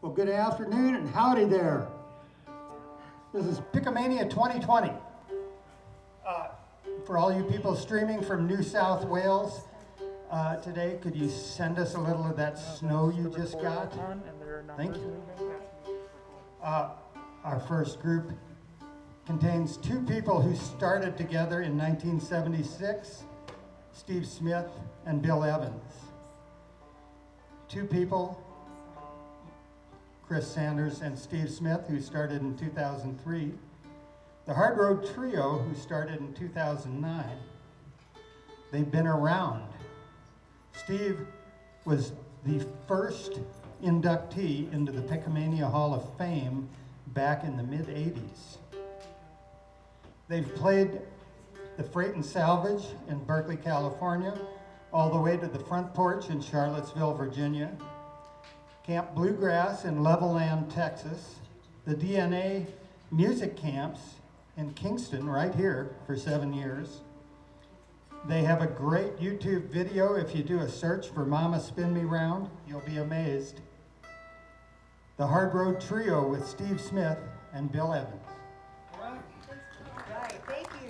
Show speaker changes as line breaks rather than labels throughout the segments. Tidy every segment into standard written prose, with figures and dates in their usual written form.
Well, good afternoon and howdy there. This is Pickamania 2020. For all you people streaming from New South Wales today, could you send us a little of that snow you just got? Thank you. Our first group contains two people who started together in 1976, Steve Smith and Bill Evans. Two people, Chris Sanders and Steve Smith, who started in 2003. The Hard Road Trio, who started in 2009. They've been around. Steve was the first inductee into the Pickamania Hall of Fame back in the mid-'80s. They've played the Freight and Salvage in Berkeley, California, all the way to the Front Porch in Charlottesville, Virginia, Camp Bluegrass in Levelland, Texas, the DNA music camps in Kingston, right here, for 7 years. They have a great YouTube video. If you do a search for Mama Spin Me Round, you'll be amazed. The Hard Road Trio with Steve Smith and Bill Evans.
All right, thank you.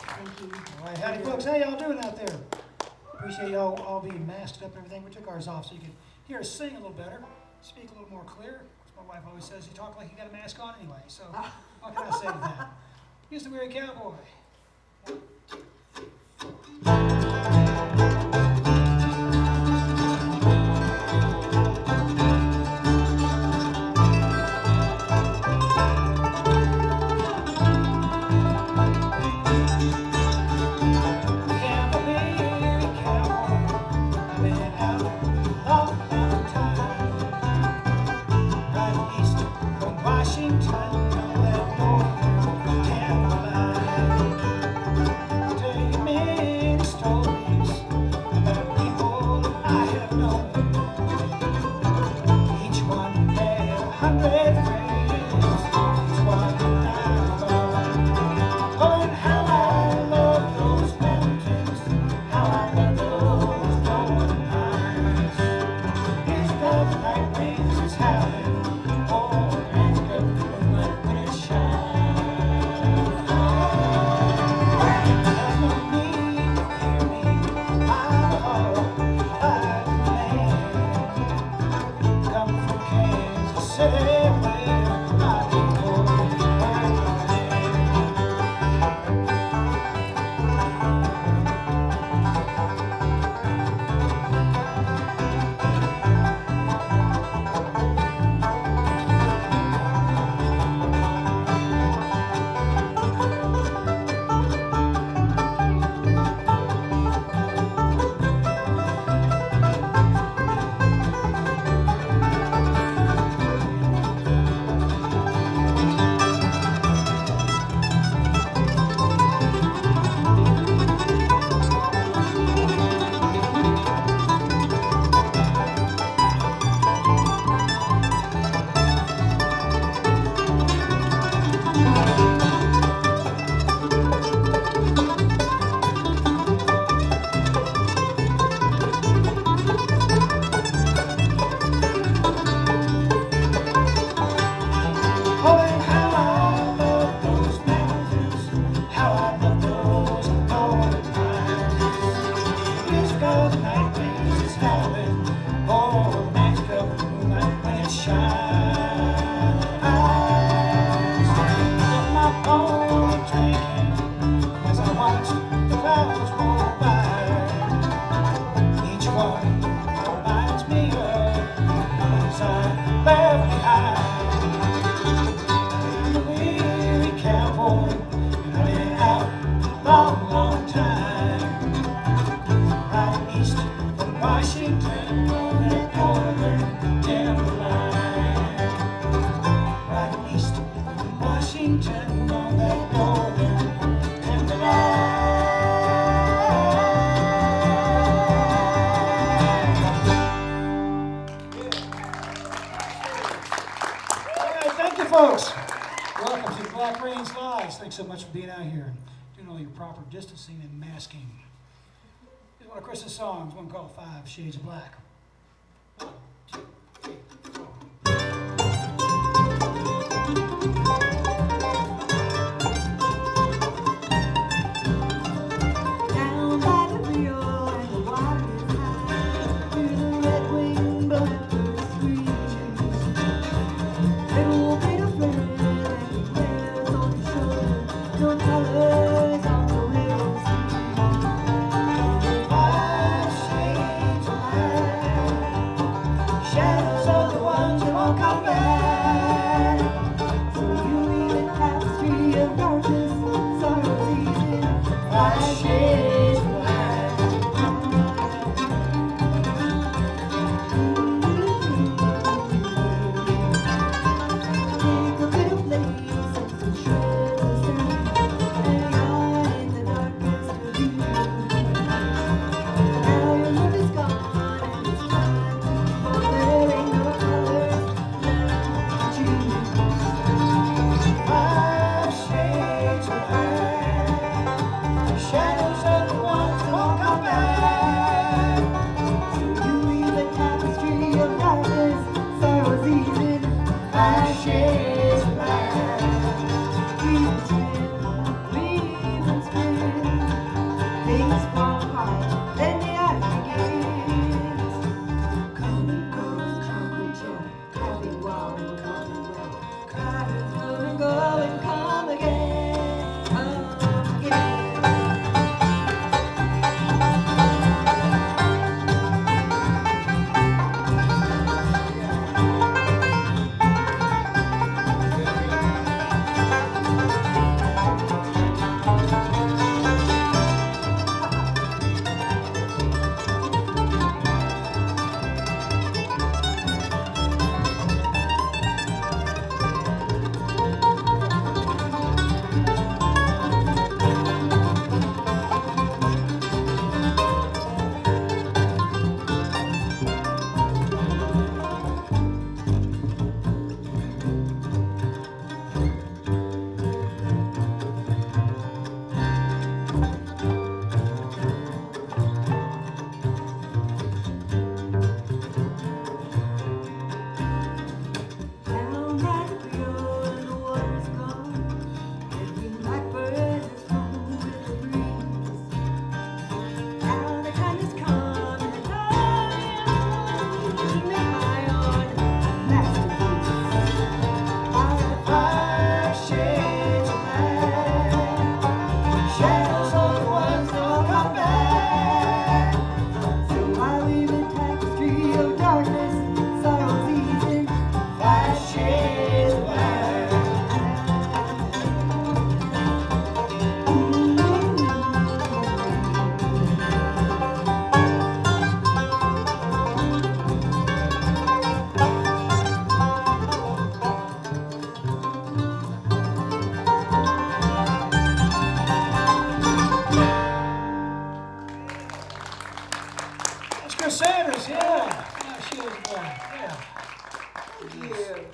Thank you. All right, howdy folks, how y'all doing out there? Appreciate y'all all being masked up and everything. We took ours off so you could hear us sing a little better, speak a little more clear. My wife always says you talk like you got a mask on anyway, so what can I say to that? Here's the Weary Cowboy. Folks, welcome to Black Rain Slides. Thanks so much for being out here and doing all your proper distancing and masking. Here's one of Chris's songs, one called 5 Shades of Black. 1, 2, 3. shadows of the ones who won't come back.
So you leave a tapestry of darkness, sorrow's easy,
My shades of black.
Take a little place and some shreds of sand, hang on in the darkness of you. Now your love is gone and it's time, for there ain't no colors left to choose.
My shades of black. Shadows of the ones who won't come back.
So you leave a tapestry of darkness, sorrow's easy,
My shades of black.
weave and spin, things fall apart, then the act begins. Come and go and come and go, happy while and come and go, come and go and come again, come again. Down by the river and the water's gone, every blackbird has flown with the breeze. Now the time has come and I am to make my own masterpiece.
My shades of black. Shadows of the ones who won't come back.
So I weave a tapestry of darkness, sorrow's easy.
My shades of black. That's Chris Sanders, yeah. My shades of black, yeah.
Thank you.
I'd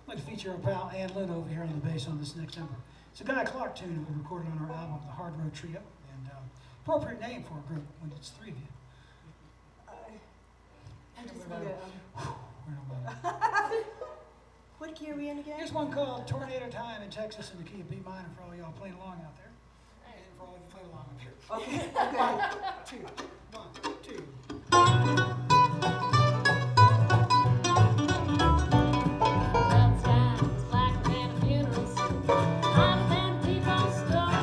like to feature our pal Ann Lynn over here on the bass on this next number. It's a Guy Clark tune that we recorded on our album, The Hard Road Trio, and appropriate name for a group when it's three of you.
I just
We're
need
not-
what key are we in again?
Here's one called Tornado Time in Texas in the key of B minor for all y'all playing along out there. And for all of you playing along up here.
Okay, okay.
2, 1, 2.
Outside, it's blacker than a funeral scene, hotter than a T-bone store.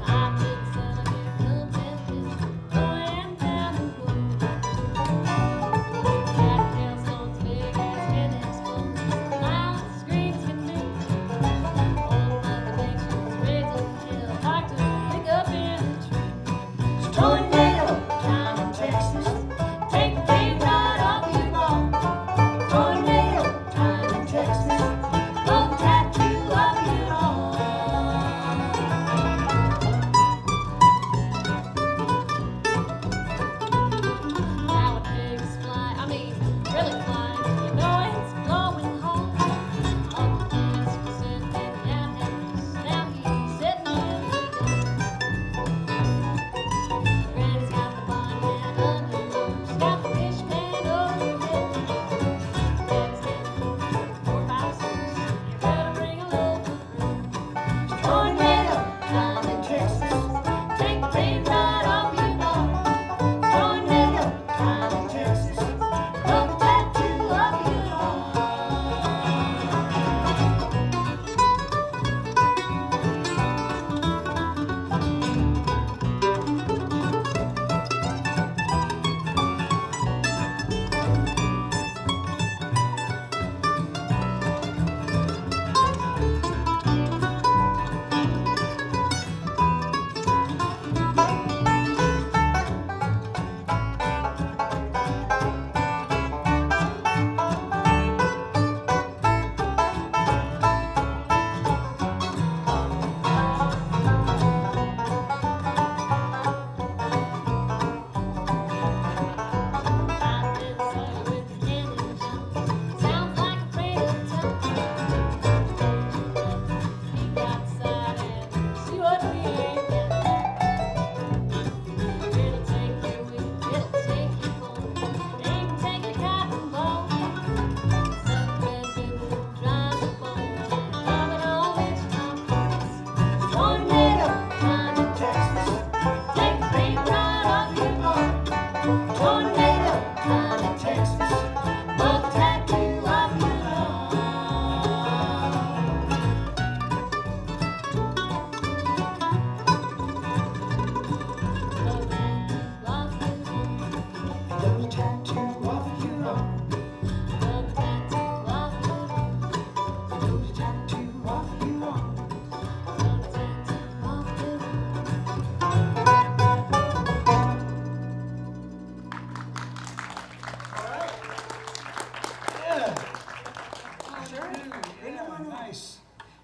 I took celibate confessions, going down the road. Got hailstones big as headaches full, violent screams can do. Old addictions raising hell, like to pick up in the tree.
Tornado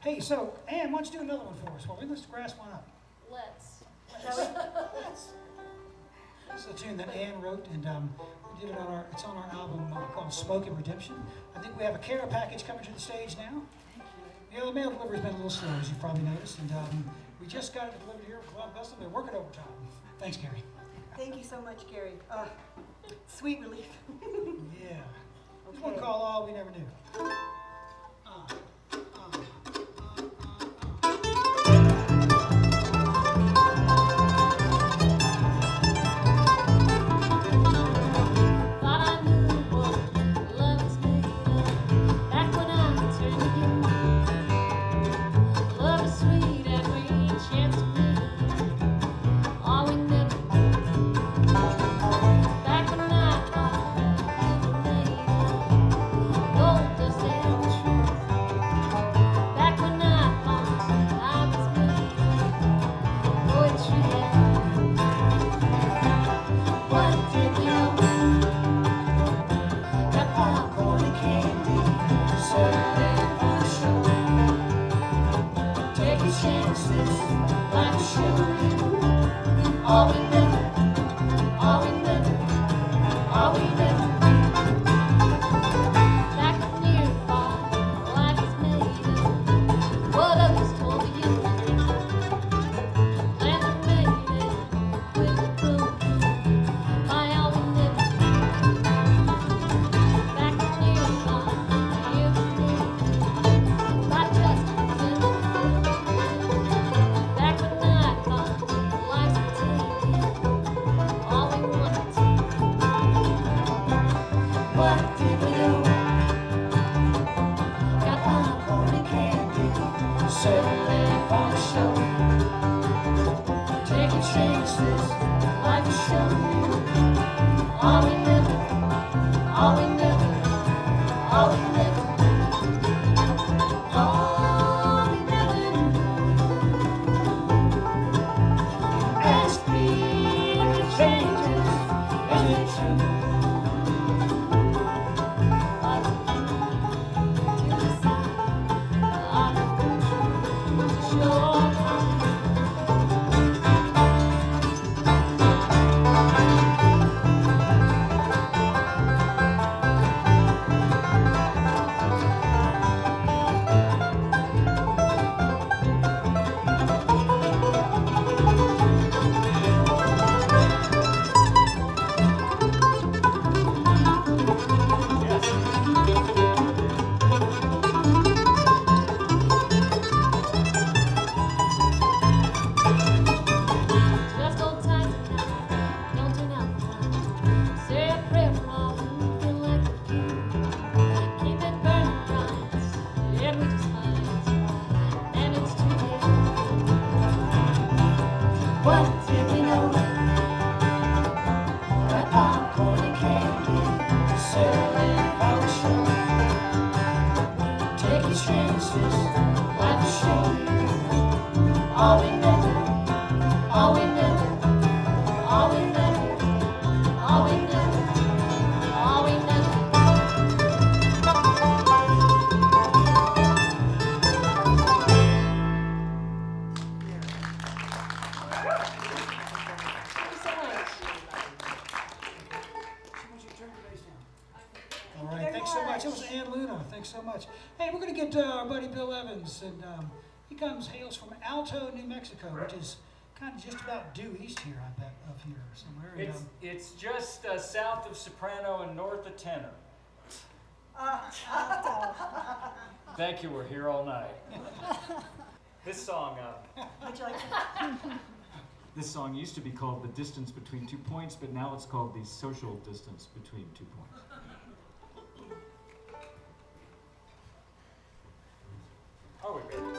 Hey, so, Ann, why don't you do another one for us? Well, let's grass one up.
Let's.
This is a tune that Ann wrote, and we did it on it's on our album called Smoke and Redemption. I think we have a care package coming to the stage now. You know, the mail delivery's been a little slow, as you've probably noticed, and we just got it delivered here at Club Bustle. They're working overtime. Thanks, Gary.
Thank you so much, Gary. Sweet relief.
Yeah. This one called All We Never Knew.
Thought I knew what love was made of back when I turned to you. Love is sweet every chance to meet. All we never knew. Back when I thought we were made of gold dust and truth. Back when I thought I was made of poetry. What did we know? Got popcorn and candy, served it for show. Taking chances, like a show. All we never, all we never, all we never. Back when you thought life was made of what others told you. Plans were made with a broken. My all we never. Back when you thought you were not just good. Back when I thought life would take all we wanted to. What did we know? Got popcorn and candy, served for the show. Taking chances, like a show. All we never, all we never, all we never, all we never knew. As people changes, is it true? To the side, I'm not sure. Just hold tight tonight, don't turn out the light. Say a prayer for all who feel like a few. Keep it burning bright, and we just fight. And it's too late. What did we know? Got popcorn and candy, serving for the show. Taking chances, like a show. All we never. All we never, all we never, all we never, all we never. Thank you so much.
Why don't you turn your bass down? All right, thanks so much. It was Ann Luna. Thanks so much. Hey, we're going to get our buddy Bill Evans, and he hails from Alto, New Mexico, which is kind of just about due east here, I bet, of here somewhere. And,
It's just south of Soprano and north of Tenor. Thank you, we're here all night. This song,
Would you like to?
this song used to be called The Distance Between 2 Points, but now it's called The Social Distance Between 2 Points. Are we ready?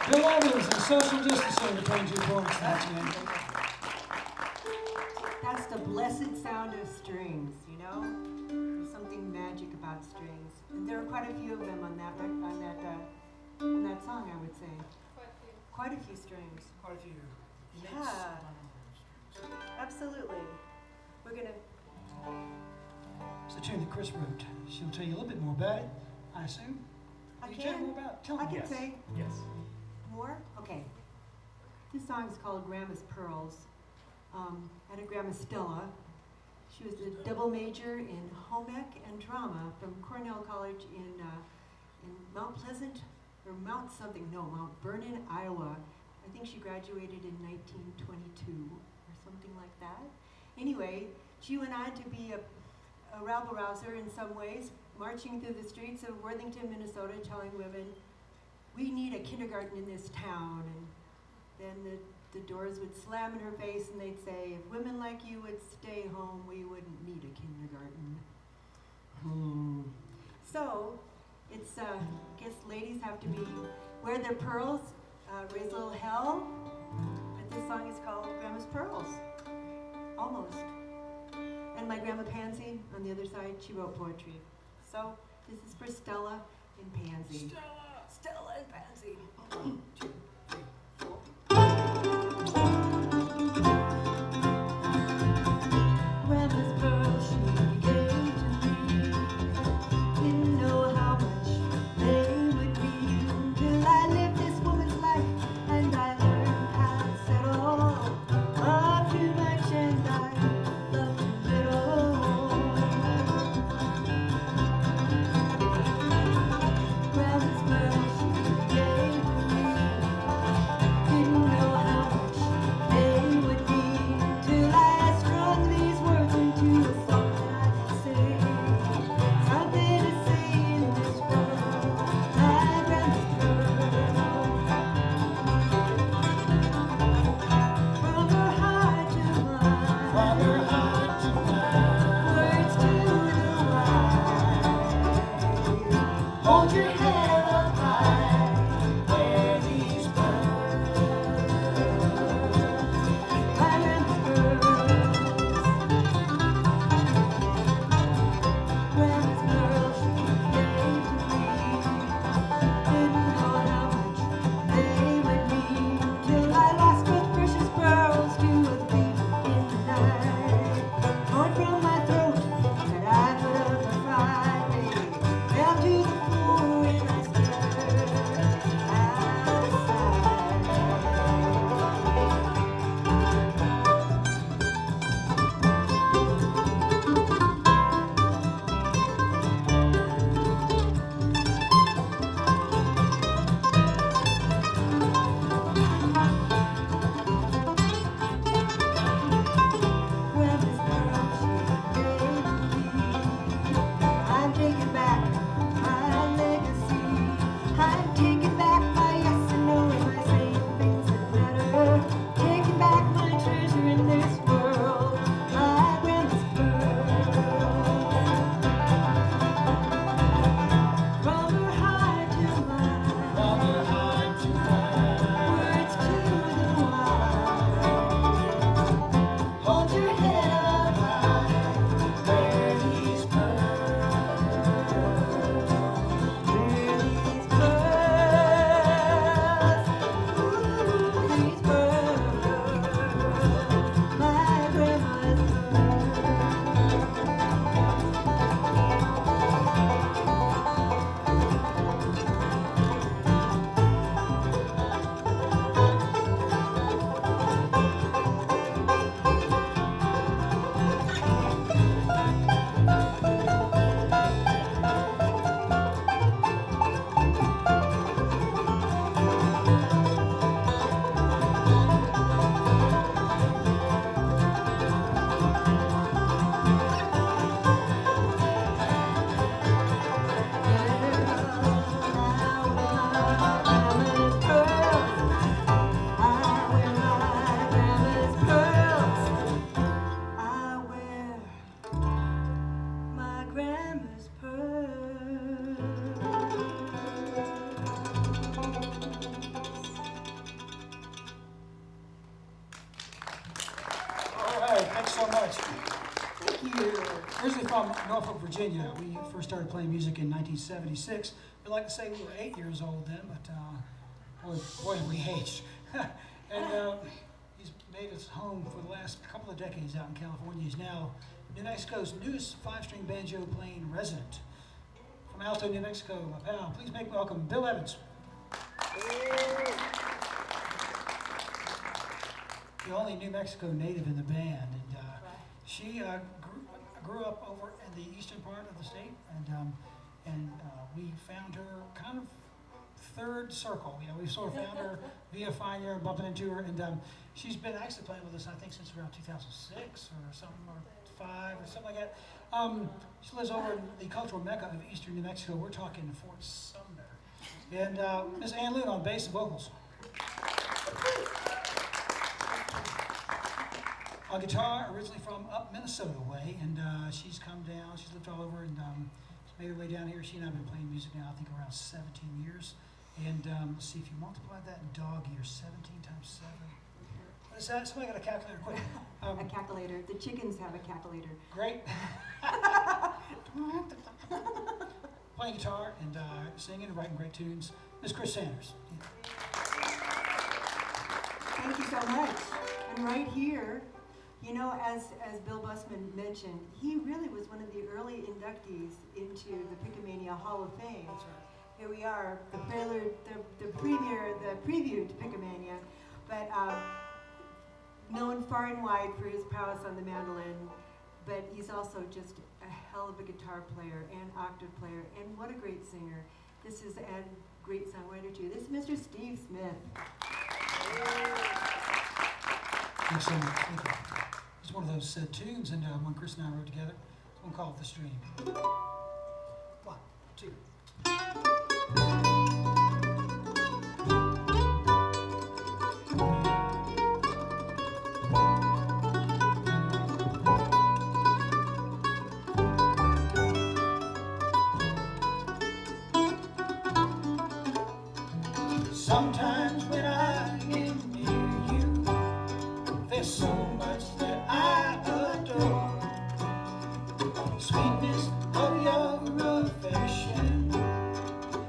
Bill Evans and social distancing between 2 points. Thanks, man.
That's the blessed sound of strings, you know? There's something magic about strings. And there are quite a few of them on that song, I would say. Quite a few strings.
Quite a few.
Yeah. Absolutely. We're gonna.
It's the tune that Chris wrote. She'll tell you a little bit more about it, I assume.
I
Can you tell
can.
more about it? Tell
I
me.
can
Yes.
say
Yes.
more. Okay. This song is called Grandma's Pearls. I had a Grandma Stella. She was a double major in home ec and drama from Cornell College in Mount Pleasant or Mount something. No, Mount Vernon, Iowa. I think she graduated in 1922 or something like that. Anyway, she went on to be a rabble-rouser in some ways, marching through the streets of Worthington, Minnesota, telling women, we need a kindergarten in this town. And then the doors would slam in her face and they'd say, if women like you would stay home, we wouldn't need a kindergarten. So, it's, I guess ladies have to wear their pearls, raise a little hell. But this song is called Grandma's Pearls. Almost. And my Grandma Pansy, on the other side, she wrote poetry. So, this is for Stella and Pansy. Stella and Pansy. 1, 2, 3, 4. Grandma's pearls she gave to me. Didn't know how much they would mean till I lived this woman's life and I learned how to settle. Love too much and I love too little. Grandma's pearls she gave to me.
so much.
Thank you.
Originally from Norfolk, Virginia. We first started playing music in 1976. We like to say we were 8 years old then, but boy, have we aged. And he's made his home for the last couple of decades out in California. He's now New Mexico's newest 5-string banjo playing resident. From Alto, New Mexico, my pal, please make welcome Bill Evans. The only New Mexico native in the band, and she grew up over in the eastern part of the state, and we found her kind of third circle. You know, we sort of found her via finding her and bumping into her, and she's been actually playing with us, I think, since around 2006 or something, or 5 or something like that. She lives over in the cultural mecca of eastern New Mexico. We're talking Fort Sumner. And Miss Ann Loon on bass and vocals. On guitar, originally from up Minnesota way, and she's come down, she's lived all over, and she's made her way down here. She and I have been playing music now, I think, around 17 years. And let's see, if you multiply that in dog years, 17 times 7. What is that? Somebody got a calculator, quick.
A calculator. The chickens have a calculator.
Great. Playing guitar and singing and writing great tunes. Miss Chris Sanders.
Thank you so much. And right here, you know, as Bill Busman mentioned, he really was one of the early inductees into the Pickamania Hall of Fame.
That's right.
Here we are, the prelude, the preview to Pickamania, but known far and wide for his prowess on the mandolin, but he's also just a hell of a guitar player and octave player, and what a great singer. This is a great songwriter too. This is Mr. Steve Smith.
Thanks so much. Thank you. It's one of those tunes, and one Chris and I wrote together. It's one called The Stream. 1, 2. Sometimes when I am near you, there's so much that I adore. Sweetness of your affection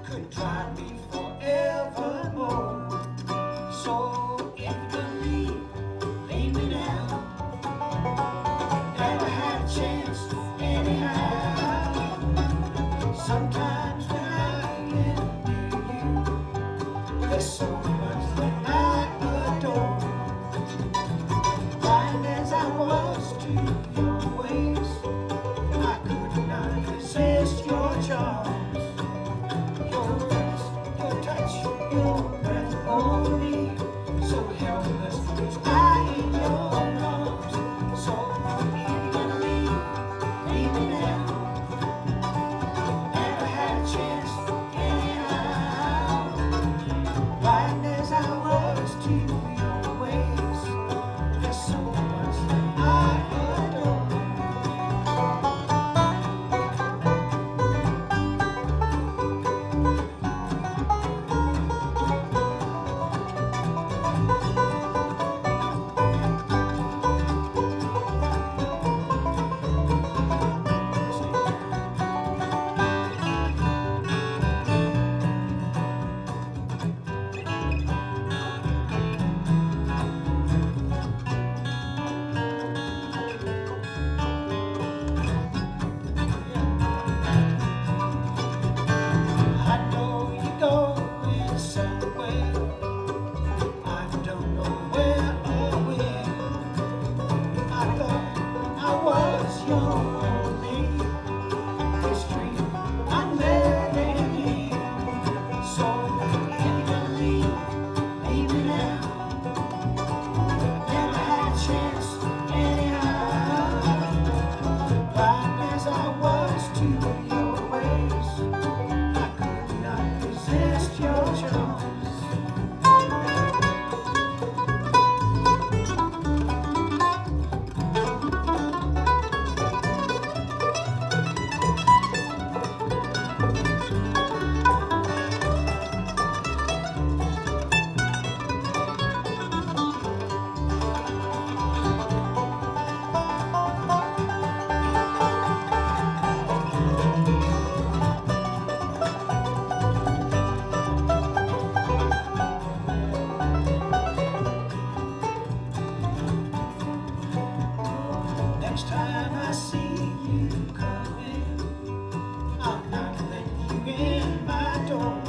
could drive me forevermore. So if you leave me now, never had a chance anyhow. Sometimes when I am near you, there's so much that I adore. Blind as I was to your ways, I could not resist your charms. Your words, your touch, your breath on me, so helpless was I in your arms. So if you're gonna leave me now, never had a chance anyhow. Blind as I was to your ways, there's so much that I adore. I know you're going somewhere. I don't know where or when. I thought I was your only history. I'm letting in. So if you're gonna leave me now. Never had a chance anyhow. Blind as I was to your ways, I could not resist your charms. Next time I see you coming, I'm not letting you in my door.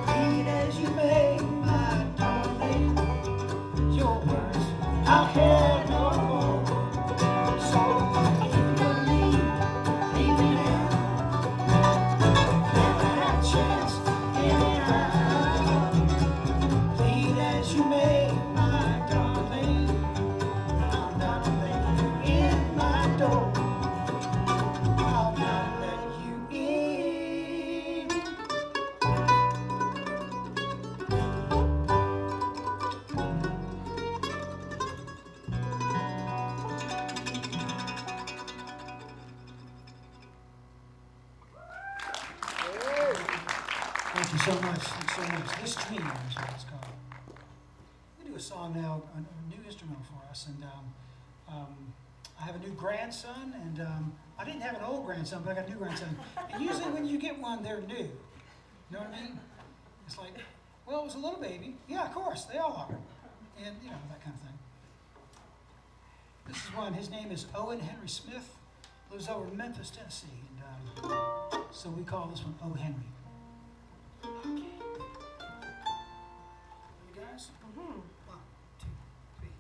Be it as you may, my darling, your words I'll hear no more. So if you leave me now. Never had a chance anyhow. Plead as you may, my darling, I'm not letting you in my door. I'll not let you in. Thank you so much. Thanks so much. This Dream is what it's called. We do a song now, a new instrumental for us, and I have a new grandson, and I didn't have an old grandson, but I got a new grandson. And usually when you get one, they're new. You know what I mean? It's like, well, it was a little baby. Yeah, of course, they all are. And, you know, that kind of thing. This is one. His name is Owen Henry Smith. Lives over in Memphis, Tennessee. And so we call this one O. Henry. You guys?
Mhm.
1, 2, 3.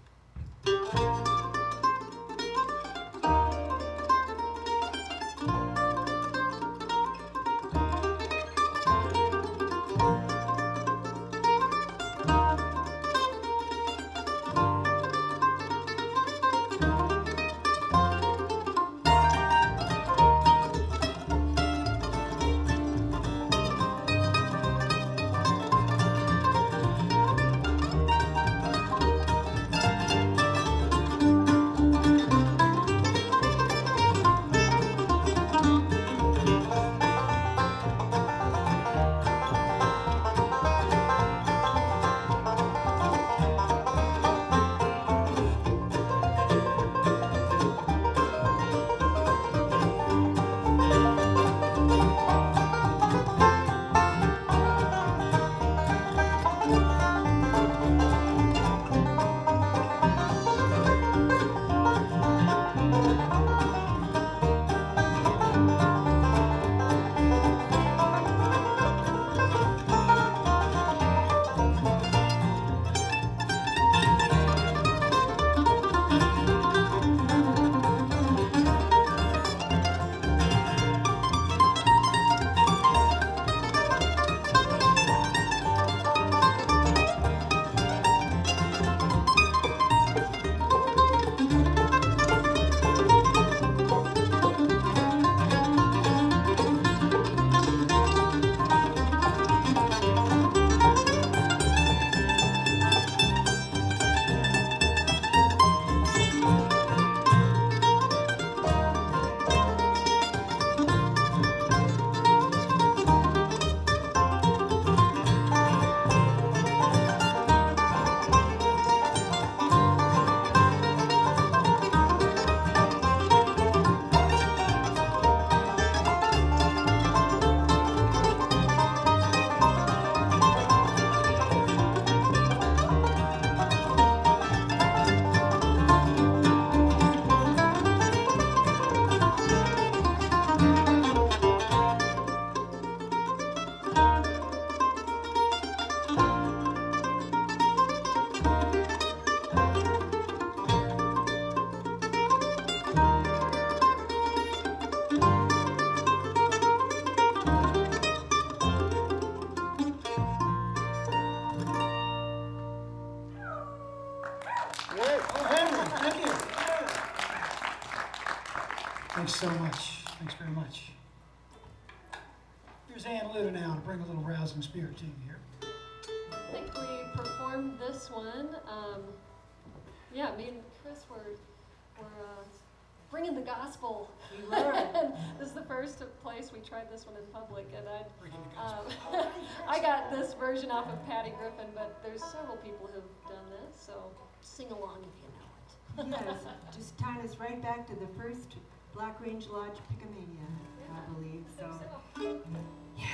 Thanks so much. Thanks very much. Here's Ann Luda now to bring a little rousing spirit to you here.
I think we performed this one. Yeah, me and Chris were bringing the gospel.
We were.
And this is the first place we tried this one in public, and I got this version off of Patty Griffin, but there's several people who've done this, so sing along if you know it.
Yes, just tying us right back to the first Black Range Lodge Pickamania, I believe. So, yeah.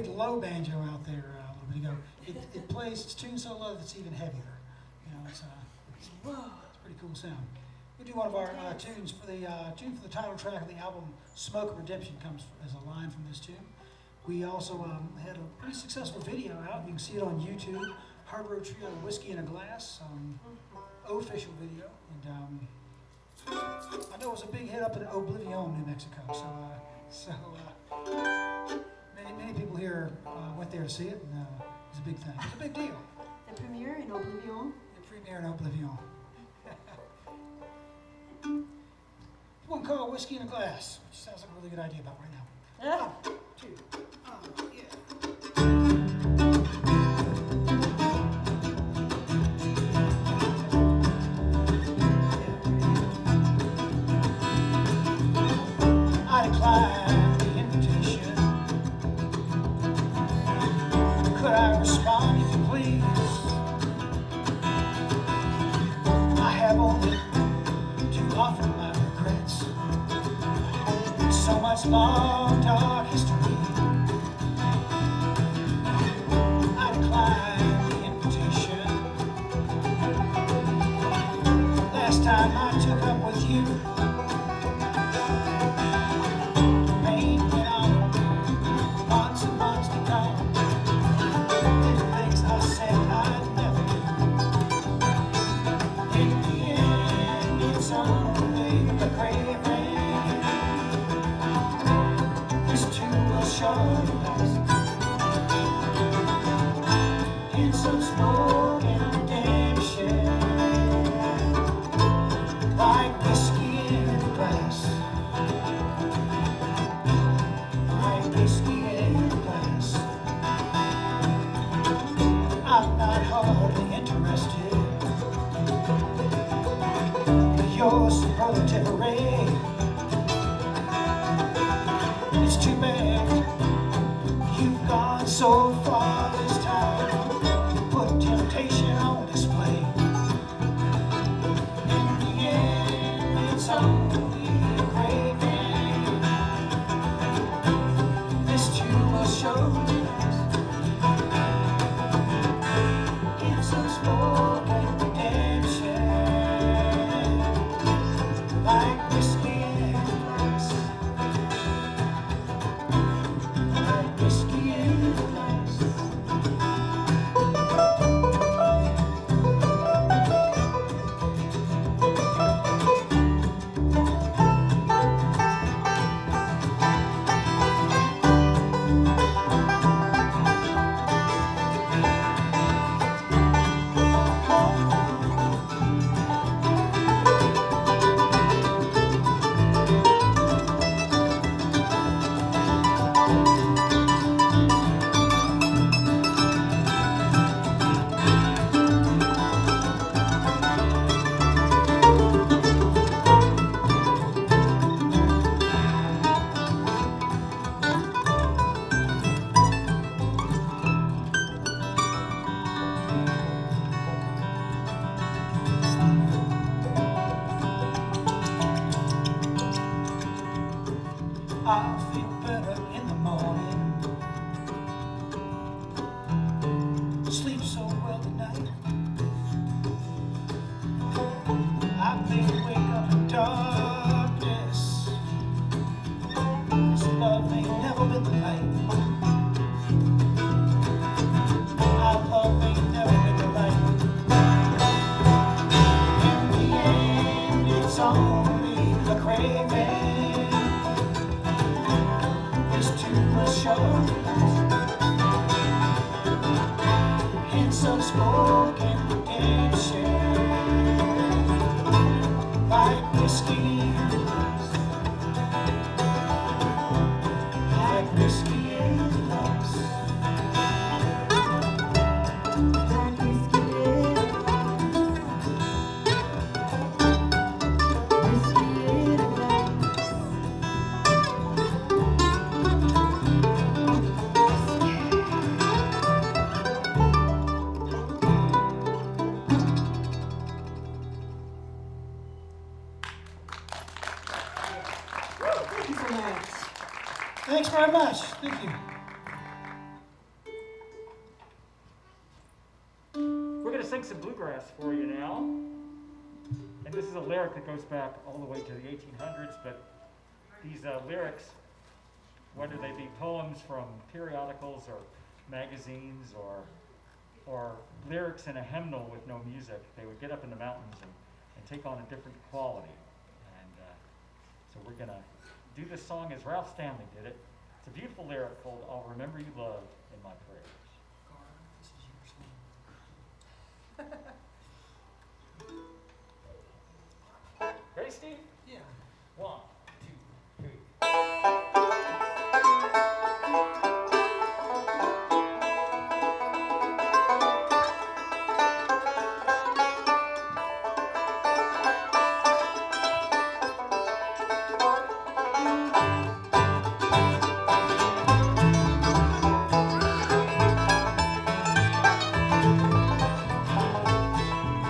big low banjo out there a little bit ago. It plays, it's tuned so low that it's even heavier. You know, it's a pretty cool sound. We do one of our tunes for the tune for the title track of the album. Smoke of Redemption comes as a line from this tune. We also had a pretty successful video out. You can see it on YouTube. Hard Road Trio, Whiskey in a Glass, official video. And I know it was a big hit up in Oblivion, New Mexico. So many people here went there to see it, and it was a big thing. It was a big deal.
The premiere in Oblivion.
The premiere in Oblivion. One called Whiskey in a Glass, which sounds like a really good idea about right now. 1, 2, yeah. I declined the invitation. Could I respond, if you please? I have only to offer my regrets. So much long, dark history. I declined the invitation. Last time I took up with you, pain went on, months and months to come. Did things I said I'd never do. In the end, it's only a craving. This too will show us in some smoke and redemption, like whiskey in a glass, like whiskey in a glass. I'm not hardly interested in your superlative array. It's too bad you've gone so far this time to put temptation on display. In the end, it's only a craving. This too will show us in some smoke and redemption, like whiskey in a glass. Whiskey in a glass. I'll feel better in the morning. Sleep so well tonight. I may wake up in darkness. This love ain't never been the light. Our love ain't never been the light. In the end, it's only a craving. Show in some smoke and redemption, like whiskey in a glass, like whiskey in a glass, like whiskey in a glass, whiskey in a glass. Thanks very much. Thank you.
to sing some bluegrass for you now. And this is a lyric that goes back all the way to the 1800s, but these lyrics, whether they be poems from periodicals or magazines or lyrics in a hymnal with no music, they would get up in the mountains and take on a different quality. And so we're going to do this song as Ralph Stanley did it. It's a beautiful lyric called I'll Remember You Love in My Prayers.
This is your song.
Ready, Steve?
Yeah.
1, 2, 3.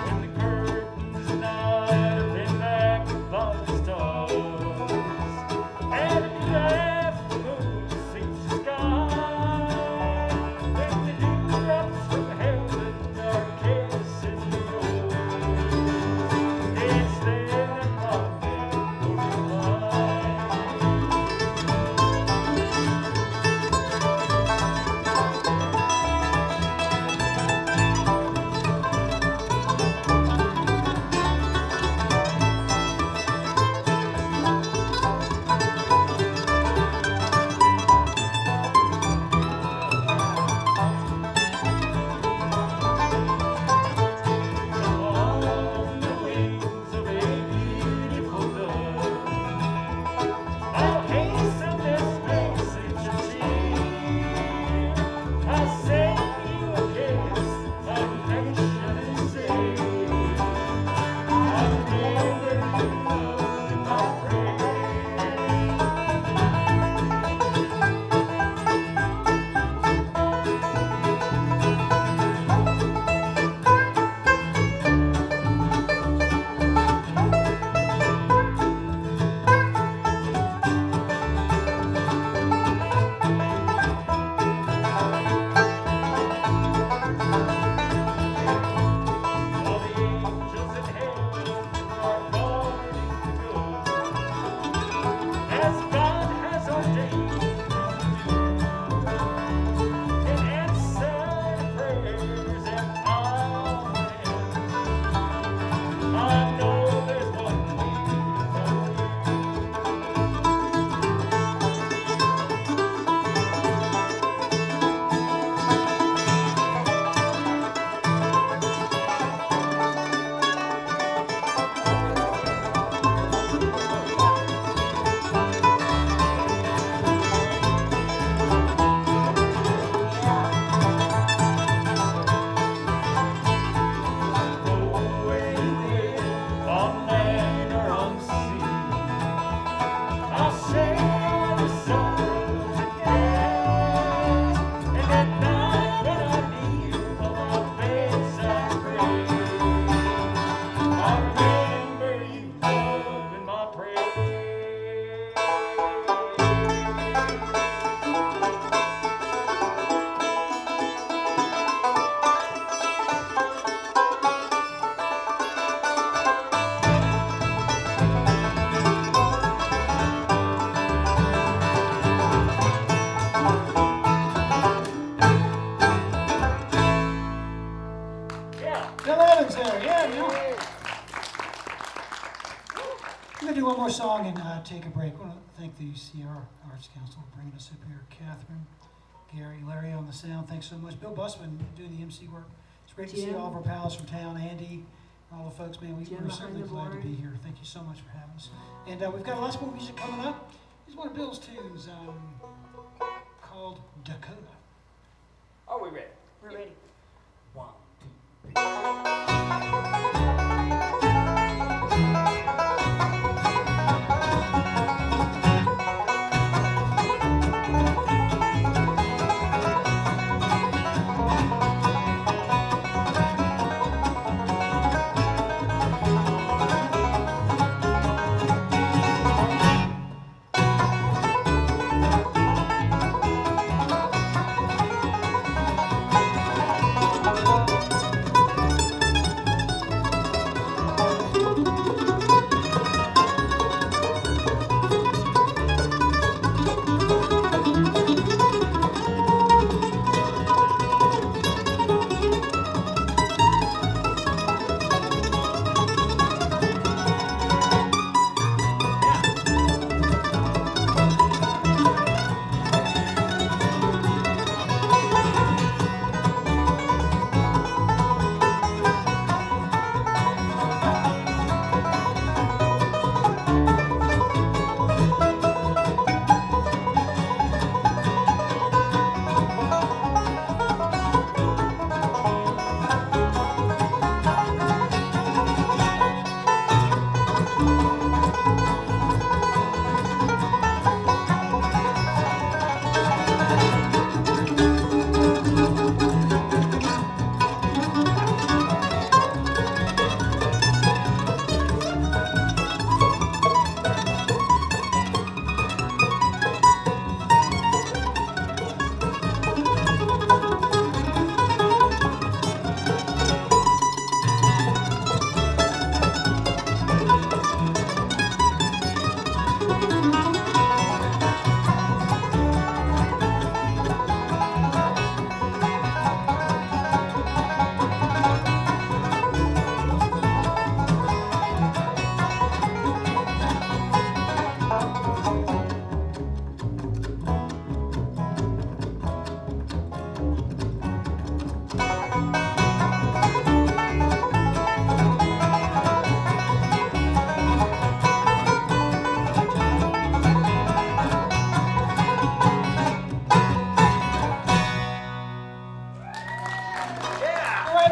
When the curtains night have been back above the stars, and if you laugh, the moon seems to sky. When the dewdrops from heaven are kissing the rose, it's there my memory on the wings of a beautiful dove. I'll hasten this message of cheer. I'll send you a kiss of affection and say, I'll remember you love in my prayers. All the angels in heaven are guarding the good, as God has ordained in answered prayers and amen. I know there's one waiting for you. Away on land or on sea, I'll share the sorrows and cares, and at night when I kneel on my bedside pray, I'll remember you love in my prayers. Yeah.
Bill Evans there, yeah, Bill. We're gonna do one more song and take a break. I want to thank the Sierra Arts Council for bringing us up here. Catherine, Gary, Larry on the sound, thanks so much. Bill Busman doing the MC work. It's great to see
Jim.
all of our pals from town. Andy, all the folks, man,
Jim
we're
behind
certainly
the
glad to
board.
be here. Thank you so much for having us. And we've got lots more music coming up. Here's one of Bill's tunes called Dakota.
Are we ready?
We're ready.
1, 2, 3.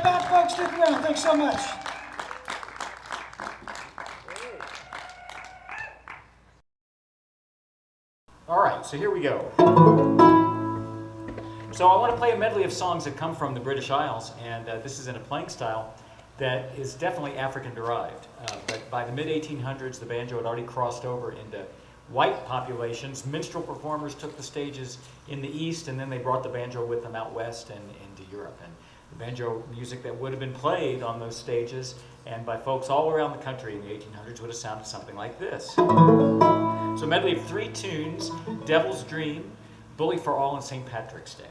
right back, folks. Stick around. Thanks so much.
All right, so here we go. So I want to play a medley of songs that come from the British Isles, and this is in a playing style that is definitely African-derived. But by the mid-1800s, the banjo had already crossed over into white populations. Minstrel performers took the stages in the East, and then they brought the banjo with them out west and into Europe. And the banjo music that would have been played on those stages and by folks all around the country in the 1800s would have sounded something like this. So a medley of 3 tunes: Devil's Dream, Bully for All, and St. Patrick's Day.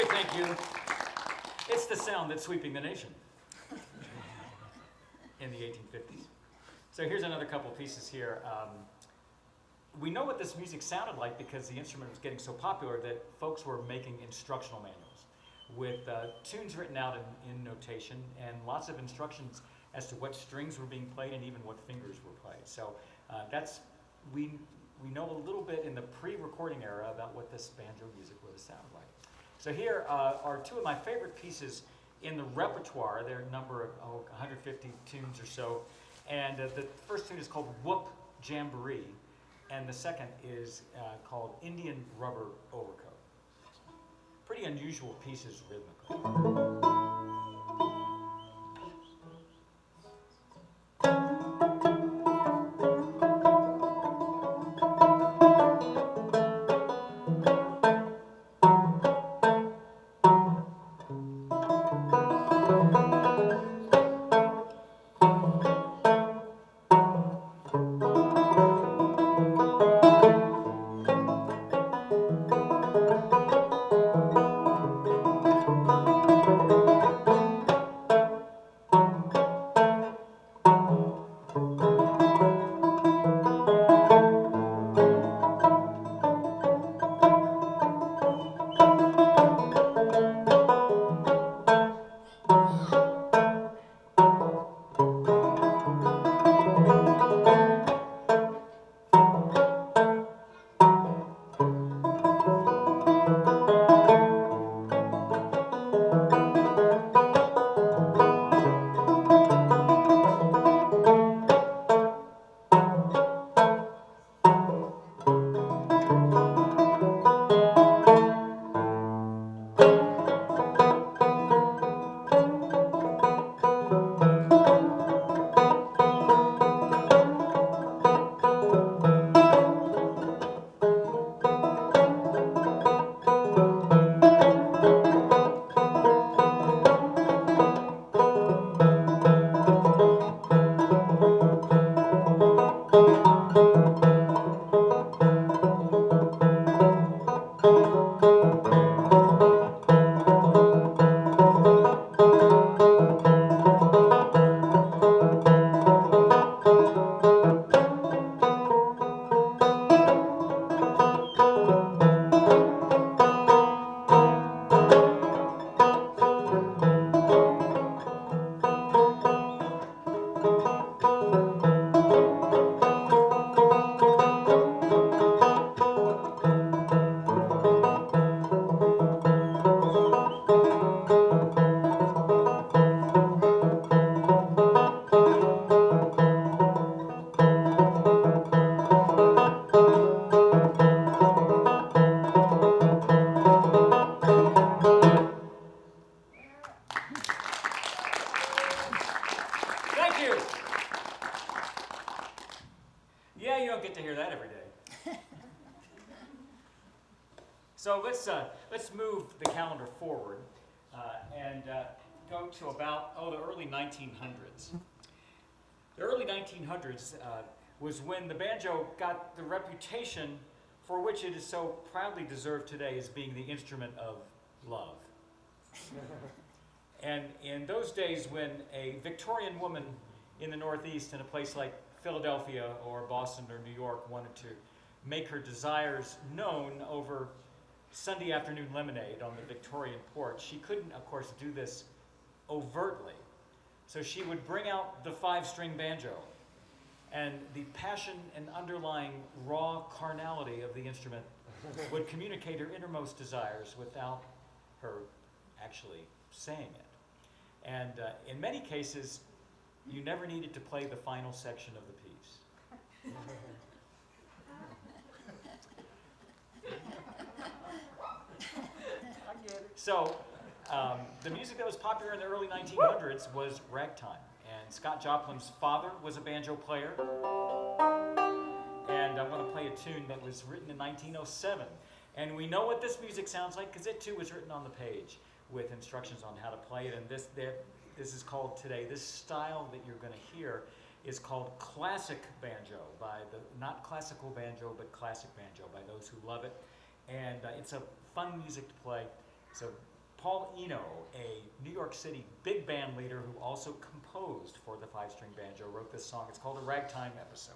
Thank you. It's the sound that's sweeping the nation in the 1850s. So here's another couple pieces here. We know what this music sounded like because the instrument was getting so popular that folks were making instructional manuals with tunes written out in notation and lots of instructions as to what strings were being played and even what fingers were played. So we know a little bit in the pre-recording era about what this banjo music would have sounded like. So here are 2 of my favorite pieces in the repertoire. There are a number of 150 tunes or so. And the first tune is called Whoop Jamboree, and the second is called Indian Rubber Overcoat. Pretty unusual pieces rhythmically. don't get to hear that every day. So let's move the calendar forward and go to about the early 1900s. The early 1900s was when the banjo got the reputation for which it is so proudly deserved today as being the instrument of love. And in those days when a Victorian woman in the Northeast in a place like Philadelphia or Boston or New York wanted to make her desires known over Sunday afternoon lemonade on the Victorian porch, she couldn't, of course, do this overtly. So she would bring out the 5-string banjo, and the passion and underlying raw carnality of the instrument would communicate her innermost desires without her actually saying it. And in many cases, you never needed to play the final section of the piece. So, the music that was popular in the early 1900s was ragtime. And Scott Joplin's father was a banjo player. And I'm going to play a tune that was written in 1907. And we know what this music sounds like because it too was written on the page with instructions on how to play it. And this is called today, this style that you're going to hear is called classic banjo by not classical banjo, but classic banjo by those who love it. And it's a fun music to play. So Paul Eno, a New York City big band leader who also composed for the 5-string banjo, wrote this song. It's called A Ragtime Episode.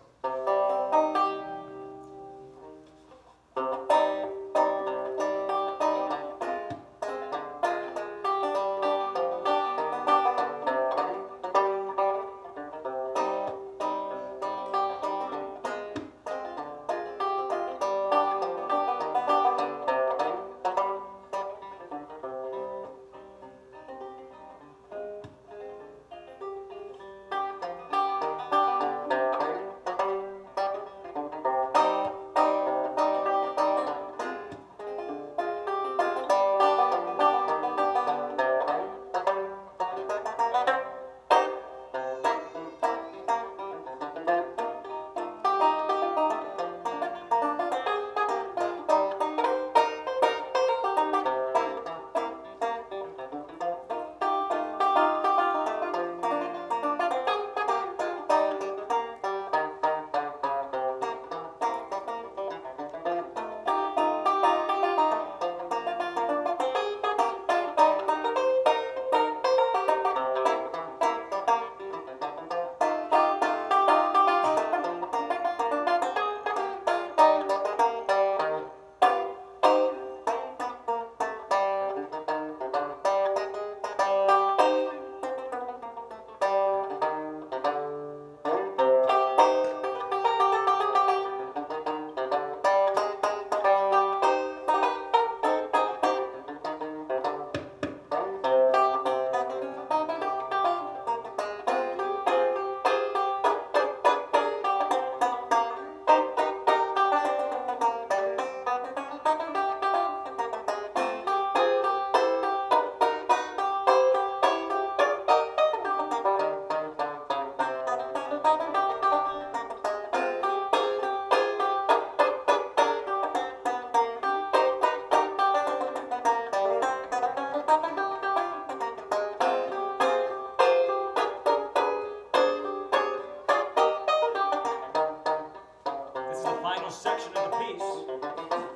Section of the piece.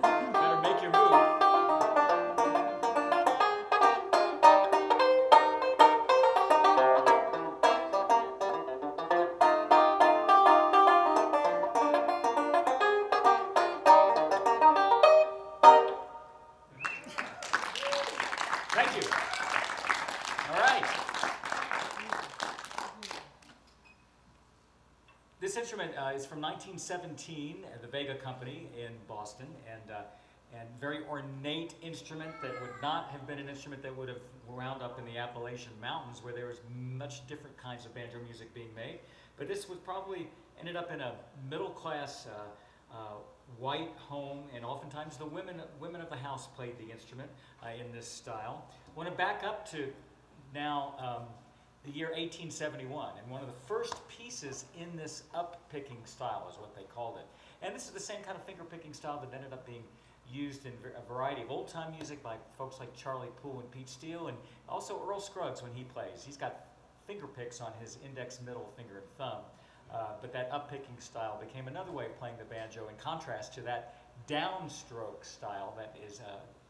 Better make your move. Thank you. All right. This instrument is from 1917, the Vega Company in Boston, and very ornate instrument that would not have been an instrument that would have wound up in the Appalachian Mountains where there was much different kinds of banjo music being made. But this was probably ended up in a middle-class white home, and oftentimes the women of the house played the instrument in this style. I want to back up to now
the year 1871, and one of the first pieces in this up-picking style is what they called it. And this is the same kind of finger-picking style that ended up being used in a variety of old-time music by folks like Charlie Poole and Pete Steele, and also Earl Scruggs when he plays. He's got finger picks on his index, middle finger, and thumb. But that up-picking style became another way of playing the banjo in contrast to that downstroke style that is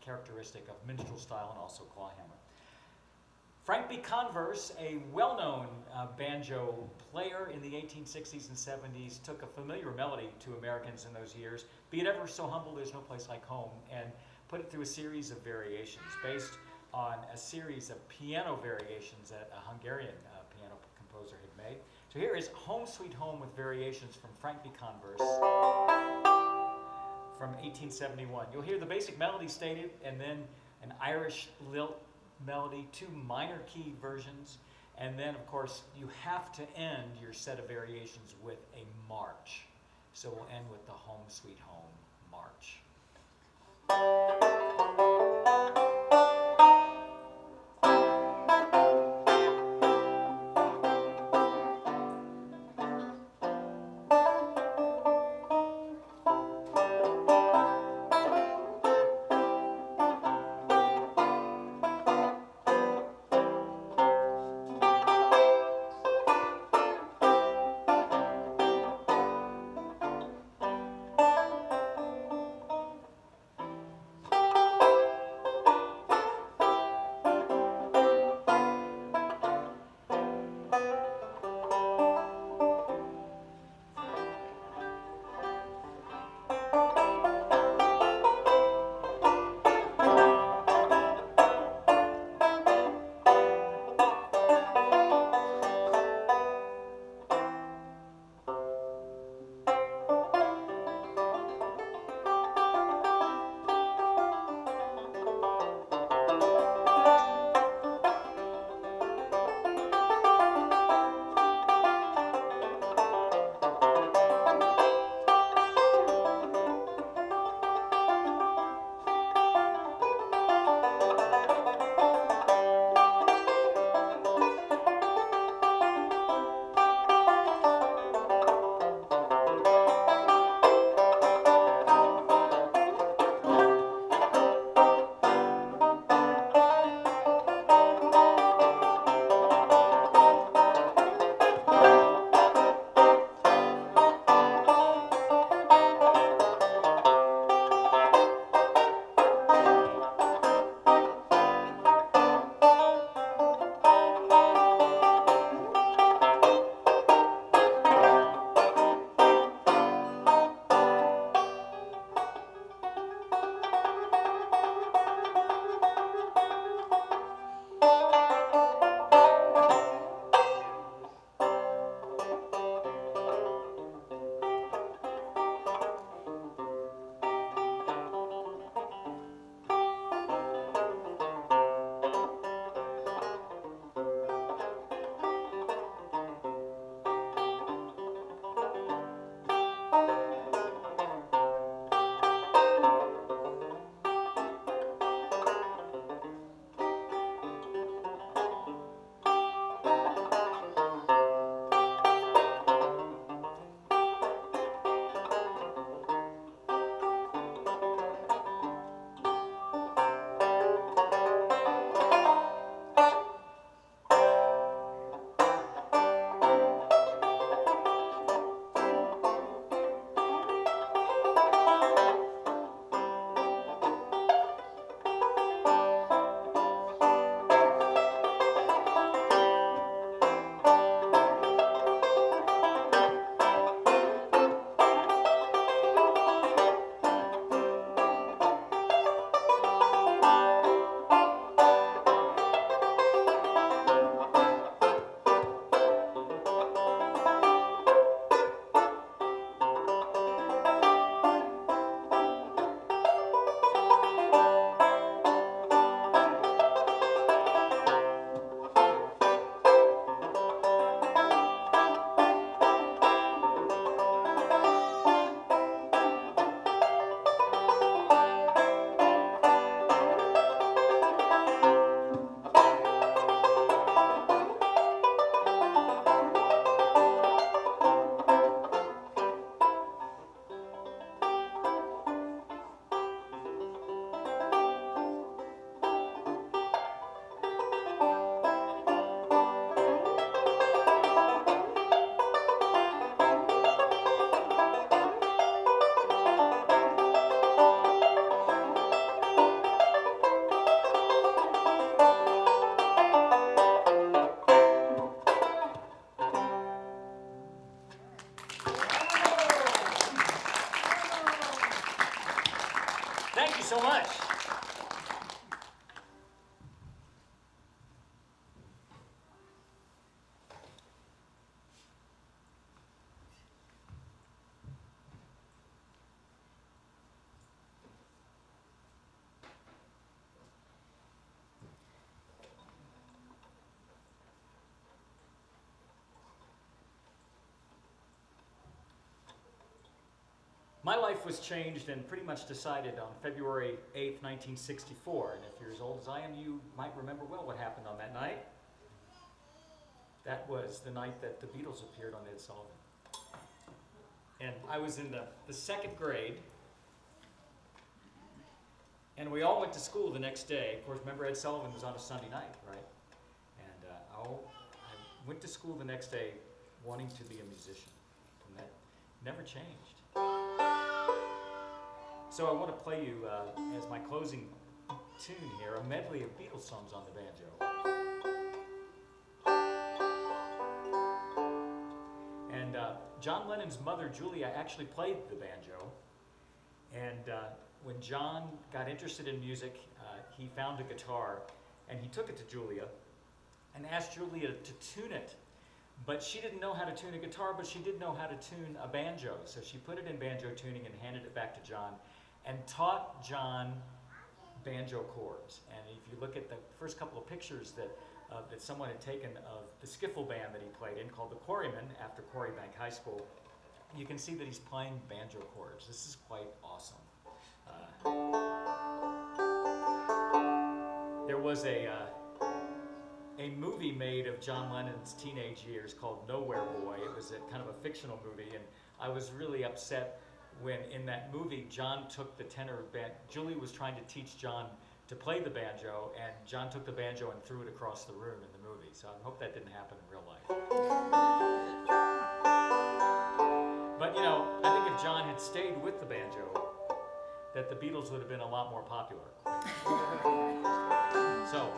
characteristic of minstrel style and also clawhammer. Frank B. Converse, a well-known banjo player in the 1860s and 70s, took a familiar melody to Americans in those years, Be It Ever So Humble, There's No Place Like Home, and put it through a series of variations based on a series of piano variations that a Hungarian piano composer had made. So here is Home Sweet Home with variations from Frank B. Converse from 1871. You'll hear the basic melody stated and then an Irish lilt melody, 2 minor key versions, and then of course you have to end your set of variations with a march. So we'll end with the Home Sweet Home March. so much. My life was changed and pretty much decided on February 8th, 1964. And if you're as old as I am, you might remember well what happened on that night. That was the night that the Beatles appeared on Ed Sullivan. And I was in the second grade. And we all went to school the next day. Of course, remember Ed Sullivan was on a Sunday night, right? And I went to school the next day wanting to be a musician. And that never changed. So I want to play you, as my closing tune here, a medley of Beatles songs on the banjo. And John Lennon's mother, Julia, actually played the banjo. And when John got interested in music, he found a guitar, and he took it to Julia and asked Julia to tune it. But she didn't know how to tune a guitar, but she did know how to tune a banjo. So she put it in banjo tuning and handed it back to John and taught John banjo chords. And if you look at the first couple of pictures that someone had taken of the skiffle band that he played in, called the Quarrymen, after Quarrybank High School, you can see that he's playing banjo chords. This is quite awesome. There was a movie made of John Lennon's teenage years called Nowhere Boy. It was a kind of a fictional movie, and I was really upset when in that movie John took the tenor band. Julie was trying to teach John to play the banjo, and John took the banjo and threw it across the room in the movie. So I hope that didn't happen in real life. But you know, I think if John had stayed with the banjo, that the Beatles would have been a lot more popular. So,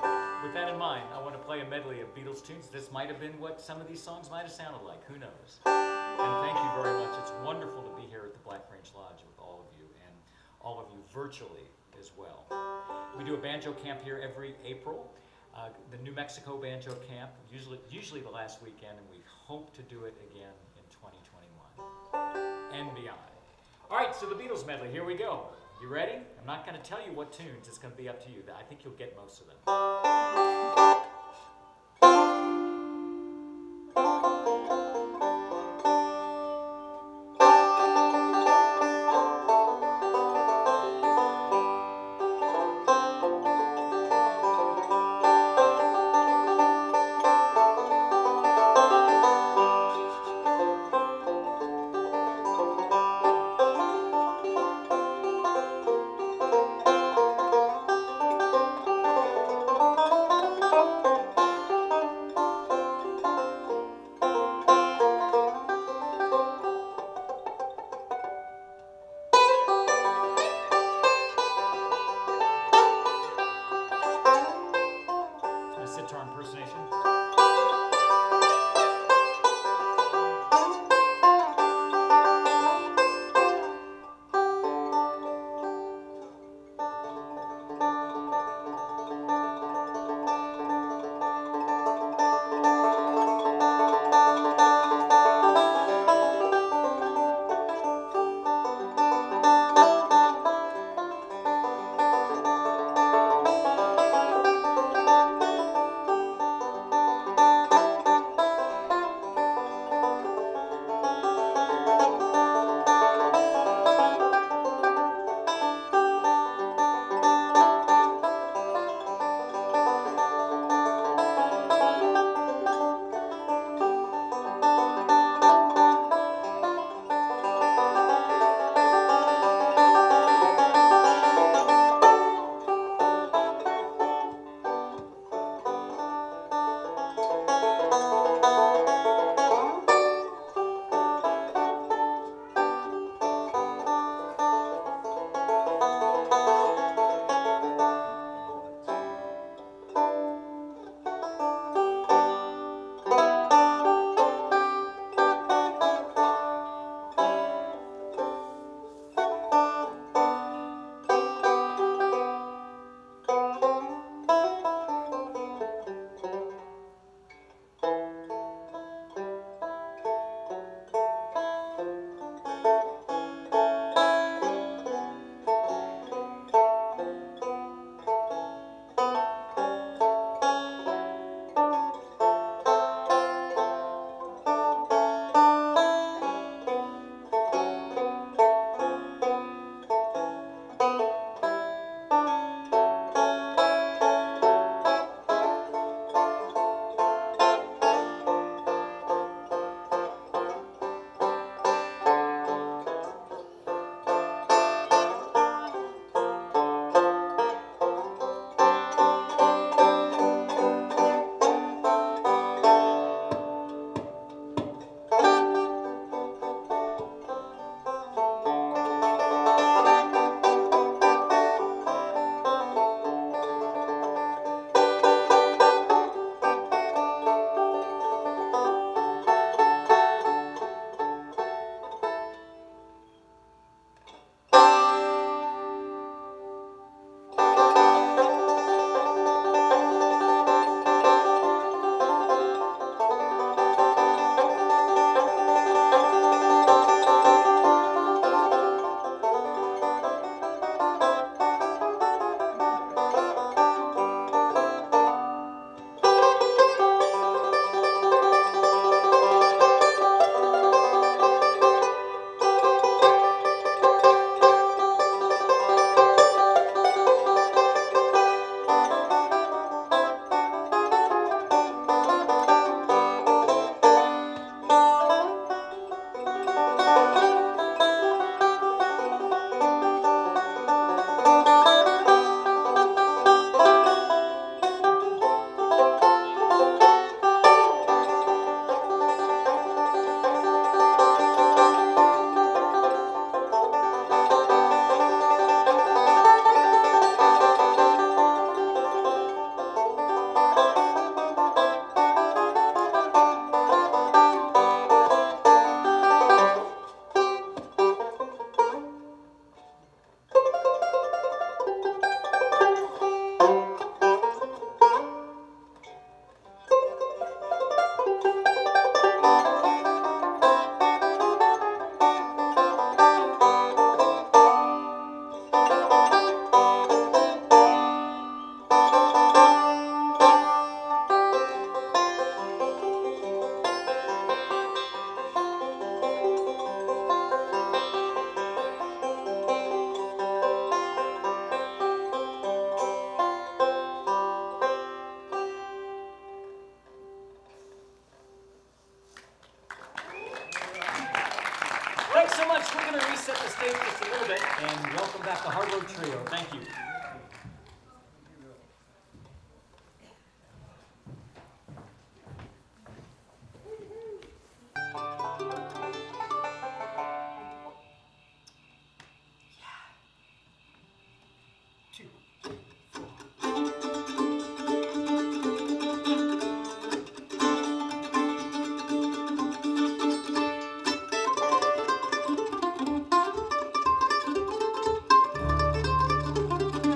with that in mind, I want to play a medley of Beatles tunes. This might have been what some of these songs might have sounded like. Who knows? And thank you very much. It's wonderful to be here at the Black Range Lodge with all of you, and all of you virtually as well. We do a banjo camp here every April. The New Mexico Banjo Camp, usually the last weekend, and we hope to do it again in 2021 and beyond. All right, so the Beatles medley, here we go. You ready? I'm not going to tell you what tunes, it's going to be up to you. I think you'll get most of them. thanks so much. We're going to reset the stage just a little bit and welcome back the Hard Road Trio. Thank you.
Two.
Thank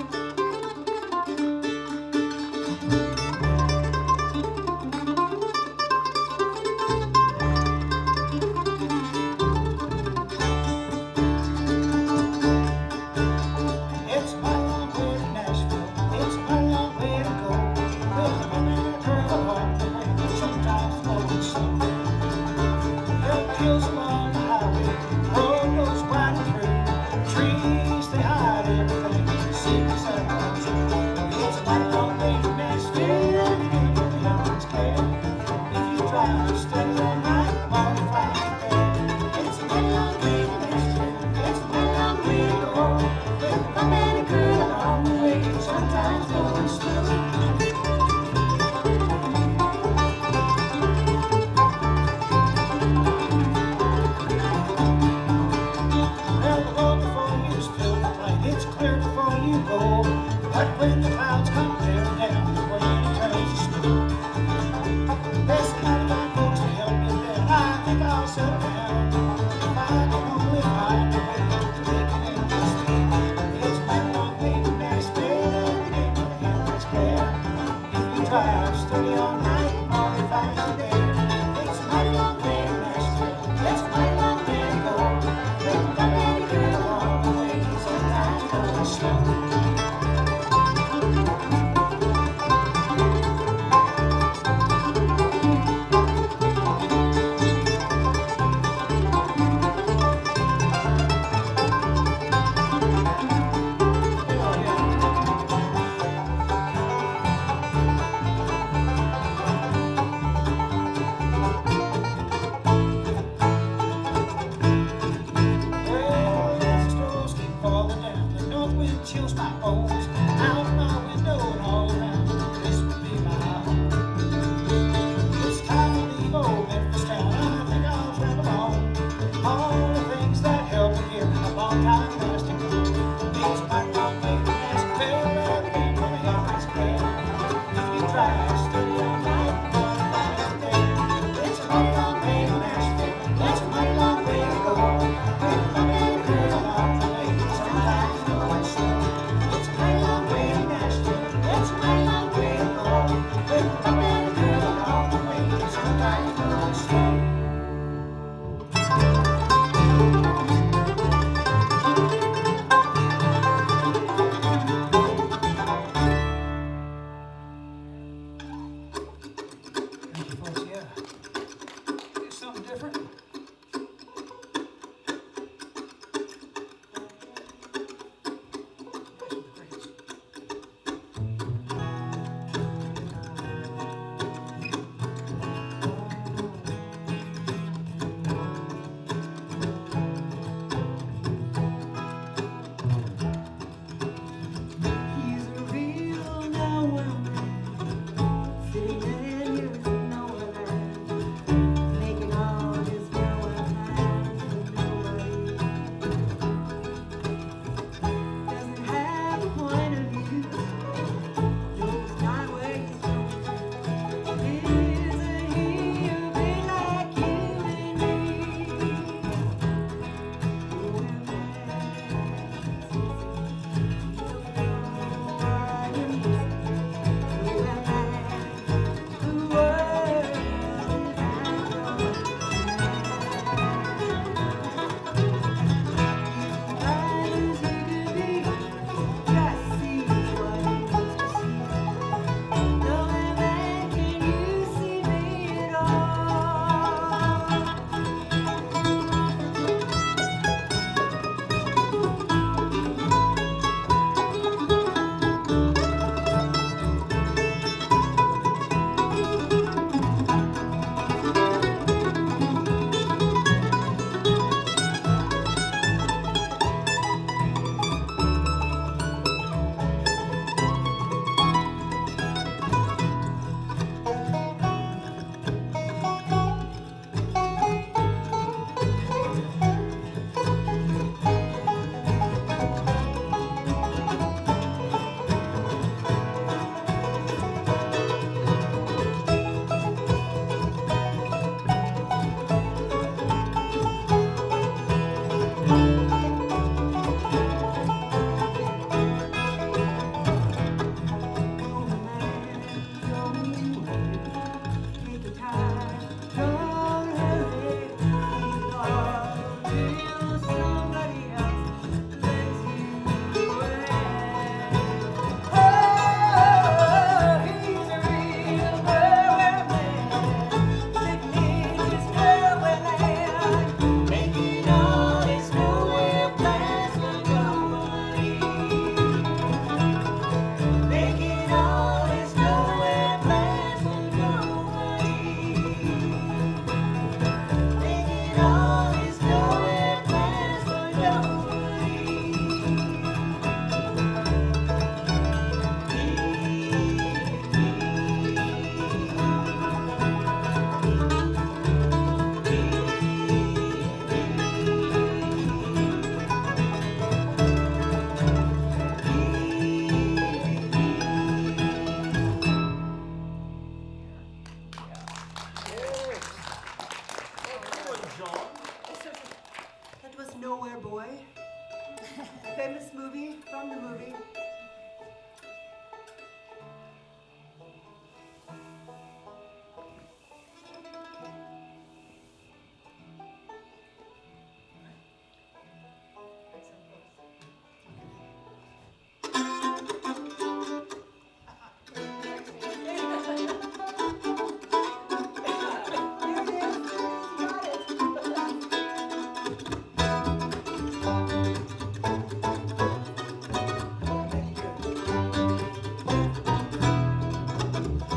famous movie, from the movie.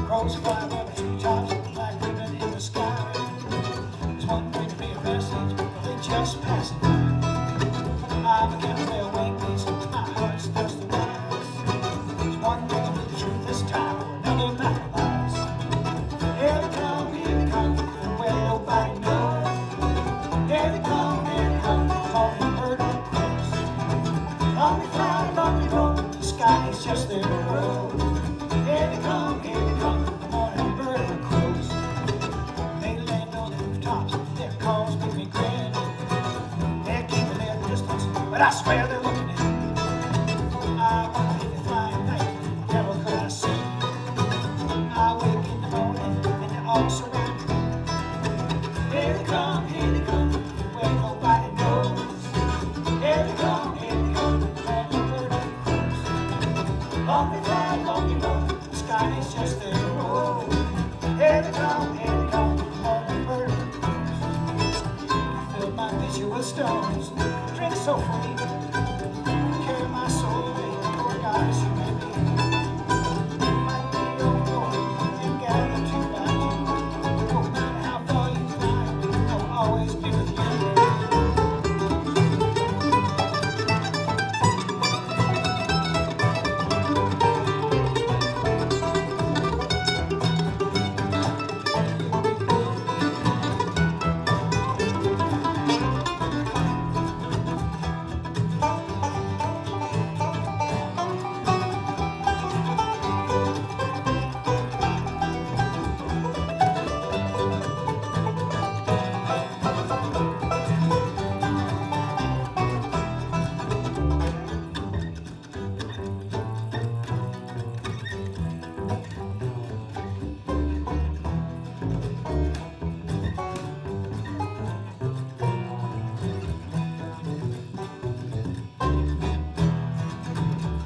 Crows fly over the treetops like ribbon in the sky. There's one way to be a message, but they just pass it by. I'm a chemtrail wing beast, my heart's just a rise. There's one way to the truth this time, or another battle lies. Here they come, where nobody knows. Here they come, calling murder crows. Long they fly, long they roll, the sky is just their road. Here they come, the morning bird crows. They land on the rooftops, their calls make me grin. They're keeping their distance, but I swear they're looking in. I wonder if they fly at night, never could I see. I wake in the morning, and they're all surrounding me. Here they come, where nobody knows. Here they come, morning bird crows. Long they fly, long they roll, the sky is just their road. Here they come, morning bird crows. Fill my pitcher with stones, drink so free. Carry my soul away, poor goddess you may be. Might be your Lord, and gather two by two. No matter how far you fly, I'll always be with you.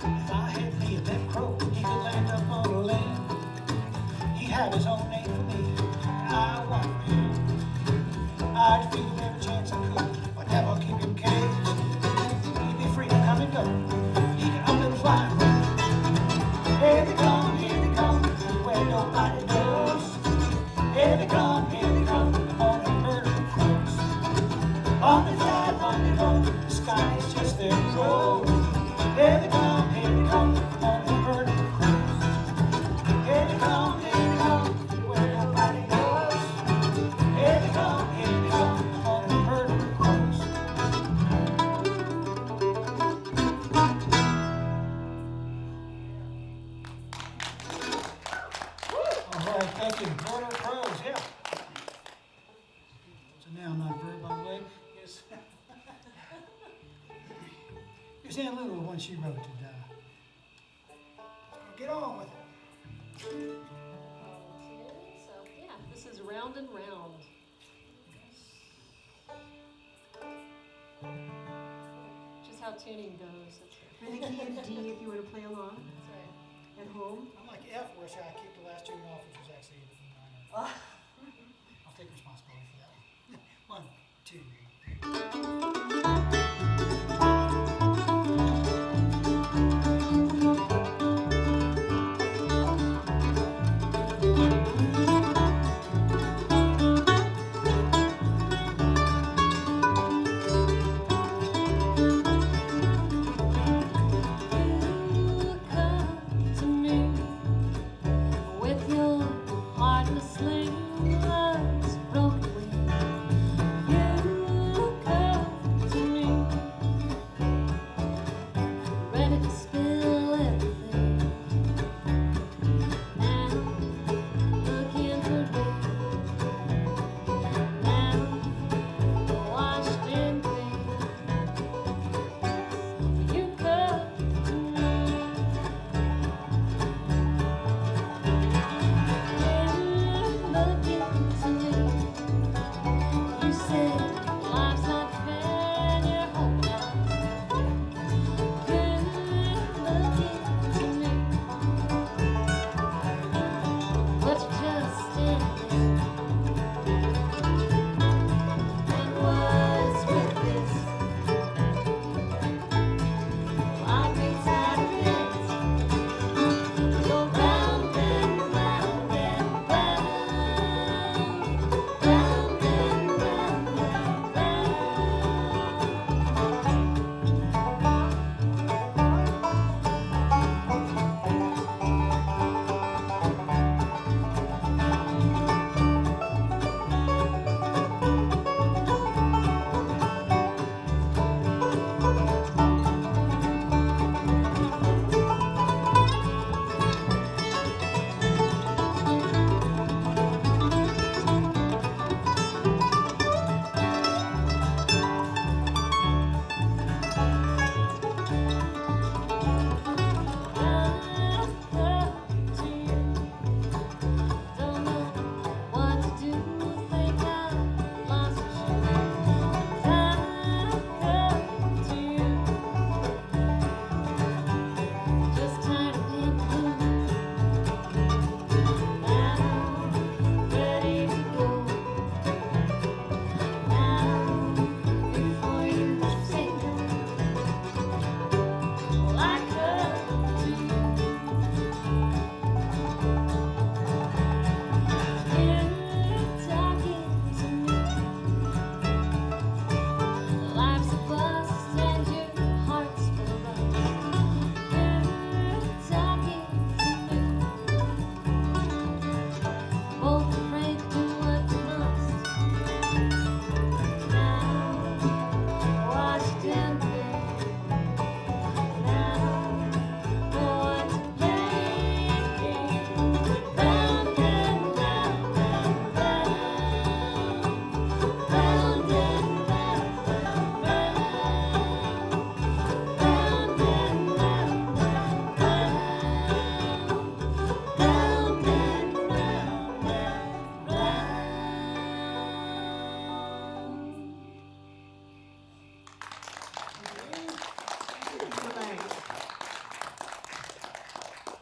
If I had me a dead crow, he could land up on the land. He had his own name for me, and I want for him. I'd feed him every chance I could, but never keep him caged. He'd be free to come and go. He can up and fly. Here they come, where nobody knows. Here they come, the morning bird crows. On the fly, on the road, the sky is just their road. Here they come, morning bird crows. Here they come, where nobody knows. Here they come, morning bird crows. All right, thank you. Murder crows, yeah. It's a noun, not a verb, by the way. Yes. Here's Ann Lou, one she wrote, and get on with it.
Okay, so yeah, this is Round and Round. Just how tuning goes. That's right.
And the key is D if you want to play along
That's right.
at home.
I'm like F, where I kicked the last tune off, which was actually a minor. I'll take responsibility for that one. 1, 2.
Heartless sling, love's broken wing. You come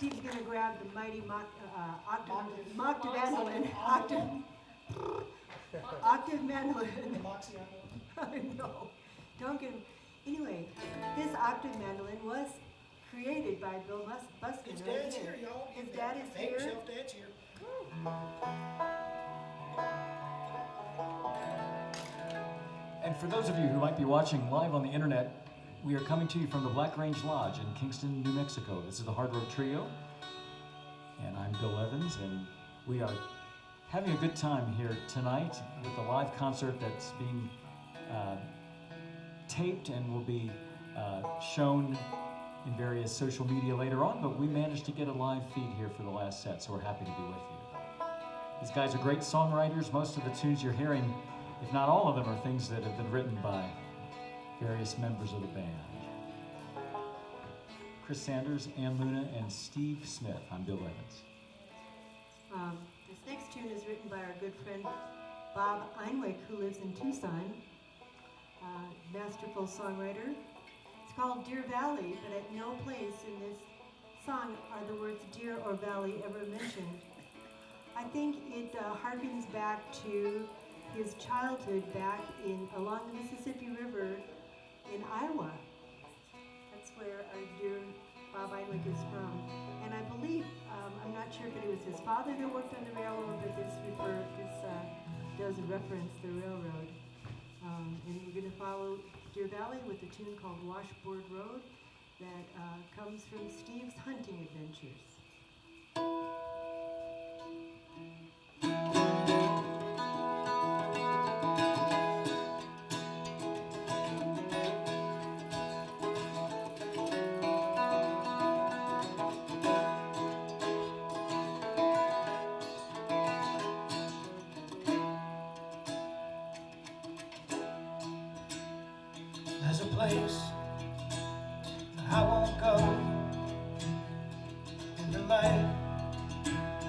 Steve's gonna grab the mighty octave mandolin. Octave mandolin.
The Moxie on
No, don't get him. Anyway, this octave mandolin was created by Bill Buskin.
His
right
dad's here, y'all.
His dad is
Hey,
here.
yourself, Dad's here.
And for those of you who might be watching live on the internet, we are coming to you from the Black Range Lodge in Kingston, New Mexico. This is the Hard Rock Trio, and I'm Bill Evans, and we are having a good time here tonight with a live concert that's being taped and will be shown in various social media later on, but we managed to get a live feed here for the last set, so we're happy to be with you. These guys are great songwriters. Most of the tunes you're hearing, if not all of them, are things that have been written by various members of the band. Chris Sanders, Ann Luna, and Steve Smith. I'm Bill Evans.
This next tune is written by our good friend Bob Einwick, who lives in Tucson. Masterful songwriter. It's called Deer Valley, but at no place in this song are the words deer or valley ever mentioned. I think it harkens back to his childhood back along the Mississippi River in Iowa. That's where our dear Bob Einwick is from. And I believe, I'm not sure if it was his father that worked on the railroad, but this does reference the railroad. And we're going to follow Deer Valley with a tune called Washboard Road that comes from Steve's hunting adventures.
There's a place that I won't go in the light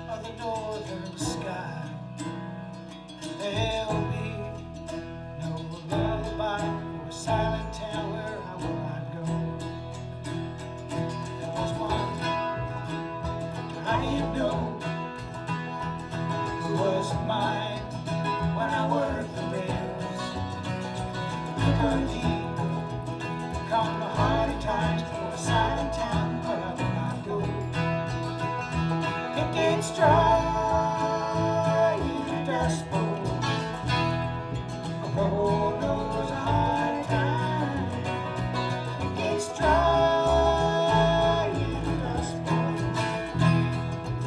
of the northern sky. There'll be no lullaby or a silent town where I will not go. There was one I didn't know who was mine when I worked the rails. Come the hardy times for a silent town where I will not go. It gets dry in the dust bowl. A road knows a hard time. It gets dry in the dust bowl.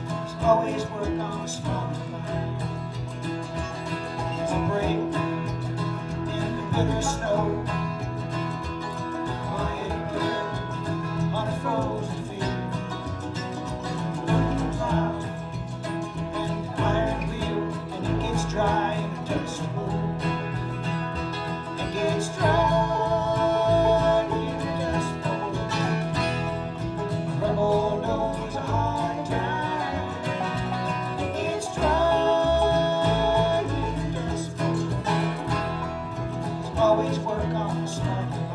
There's always work on a smaller line. There's a break in the bitter snow. On a frozen field, cloud and an iron wheel, and it gets dry in a dust bowl. It gets dry in a dust bowl. A rebel knows a hard time. It gets dry in a dust bowl. There's always work on the smarter line.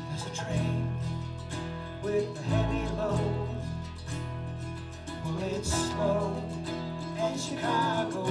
There's a train with a heavy load. Well, it's slow, and Chicago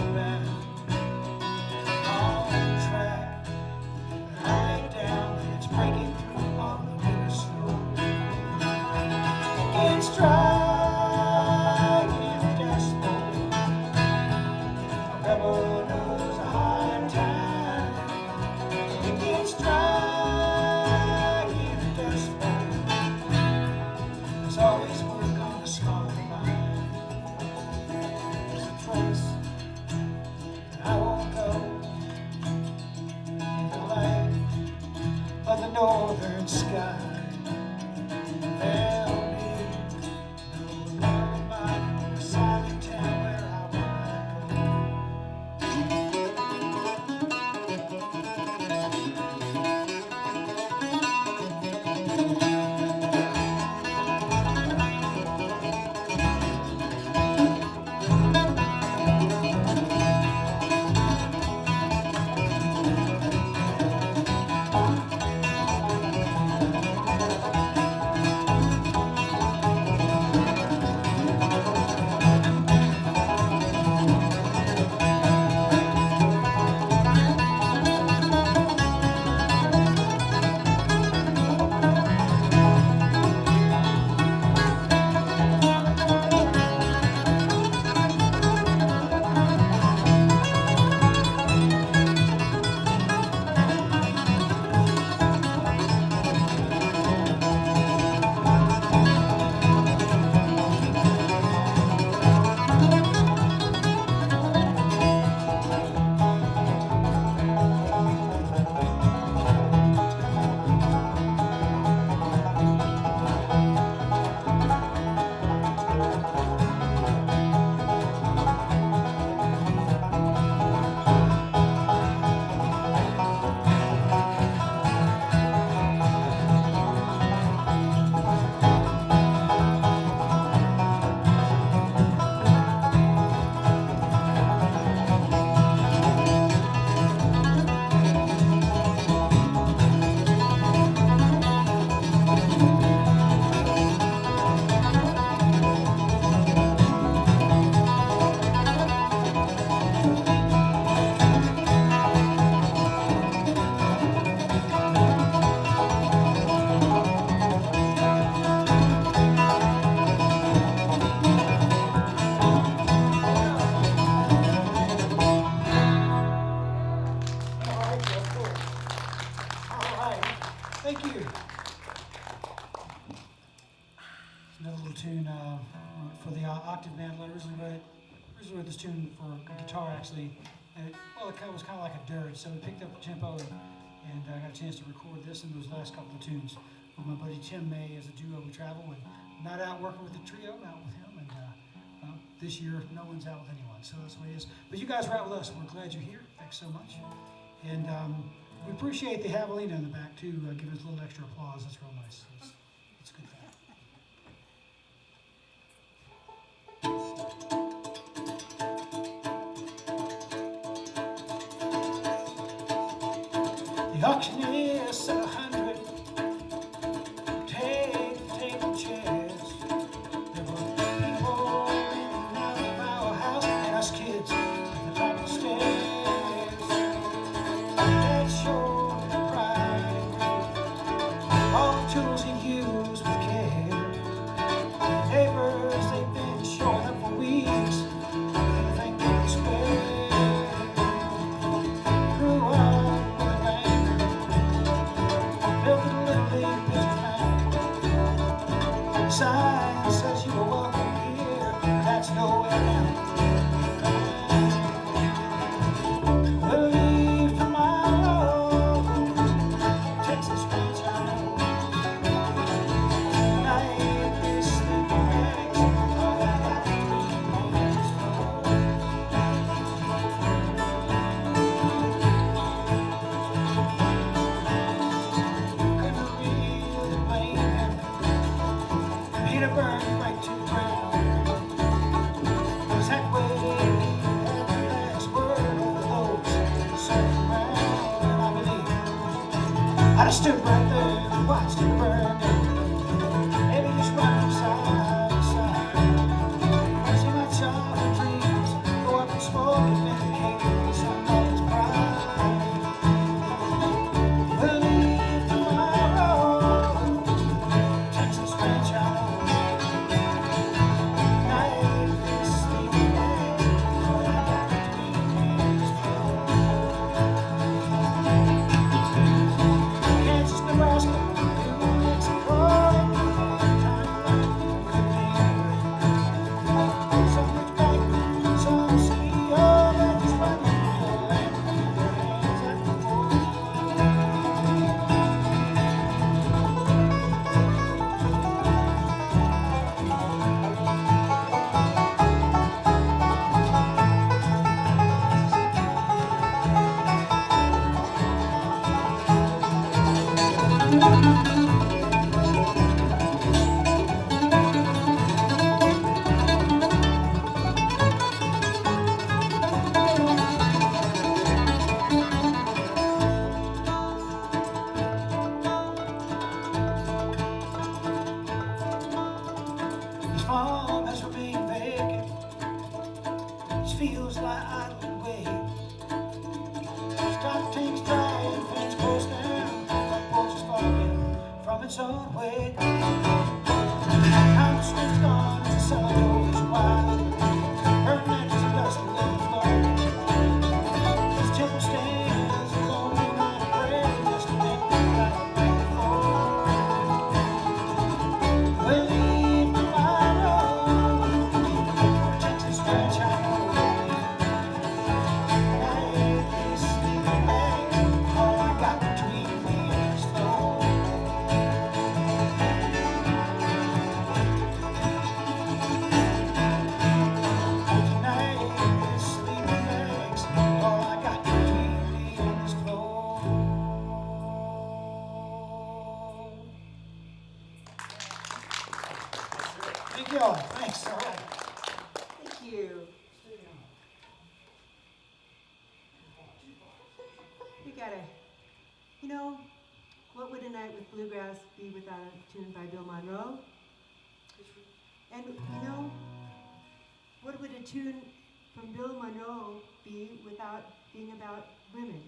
this tune for guitar actually. Well, it was kind of like a dirge, so we picked up the tempo and I got a chance to record this and those last couple of tunes with my buddy Tim May as a duo. We travel and not out working with the trio, I'm out with him. And this year, no one's out with anyone, so that's the way it is. But you guys are out with us. We're glad you're here. Thanks so much. And we appreciate the javelina in the back too. Give us a little extra applause. That's real nice. It's a good thing. The auctioneer said 100. Take the table chairs. There were people in and out of our house and us kids at the top of the stairs. That showed pride and grief. All the tools he'd used with care. Neighbors, they've been showing up for weeks. Anything they could spare. Grew up with a bang. Built a little league pitcher's mound. Sign says you are welcome here. That's nowhere now. We'll leave tomorrow. Texas ranch I know. Tonight this sleeping bags. All I got to dream is flow. Couldn't really blame him. Peter burned right to the ground. Was that way he had the last word over those circling round? And I believe I'd have stood right there and watched it burn. Maybe just run from side to side. See my childhood dreams go up in smoke and vindicate somebody's pride. We'll leave tomorrow. Texas ranch I know. Night is sleeping bags. All I got between is flow. Kansas, Nebraska, New Mexico, time could be anywhere. Some rich bank, some CEO, that just running their land, their hands at the floor. This farm has remained vacant. This feels like idle away. Stock tanks dry and fence goes down. Front porch is falling from its own weight. House swings gone and the cellar door is wide. Her mattress and dust all over the floor. This temple stands alone behind a prayer just to make me right before. We'll leave tomorrow for Texas ranch I know. Night is sleeping bags. All I got between me and is flow. Tonight is sleeping bags. All I got between me and is flow. Thank you all. Thanks. All right.
Thank you. We gotta, what would a night with bluegrass be without a tune by Bill Monroe? And what would a tune from Bill Monroe be without being about women?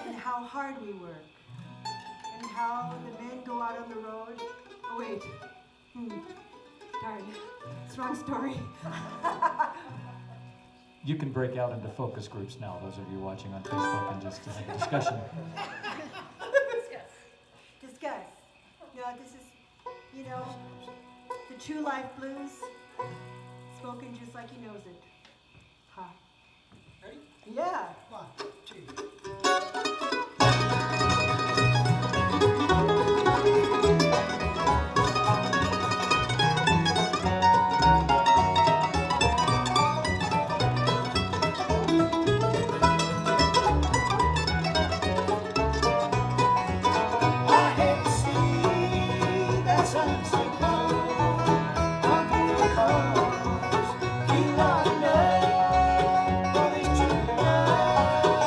And how hard we work. And how the men go out on the road. Oh wait. Darn. It's the wrong story.
You can break out into focus groups now, those of you watching on Facebook, and just have a discussion.
Discuss. No, this is, the true life blues, spoken just like like he knows it. Ha.
Ready?
Yeah.
1, 2.
I hate to see that sunset glow on because you are enough for this true love.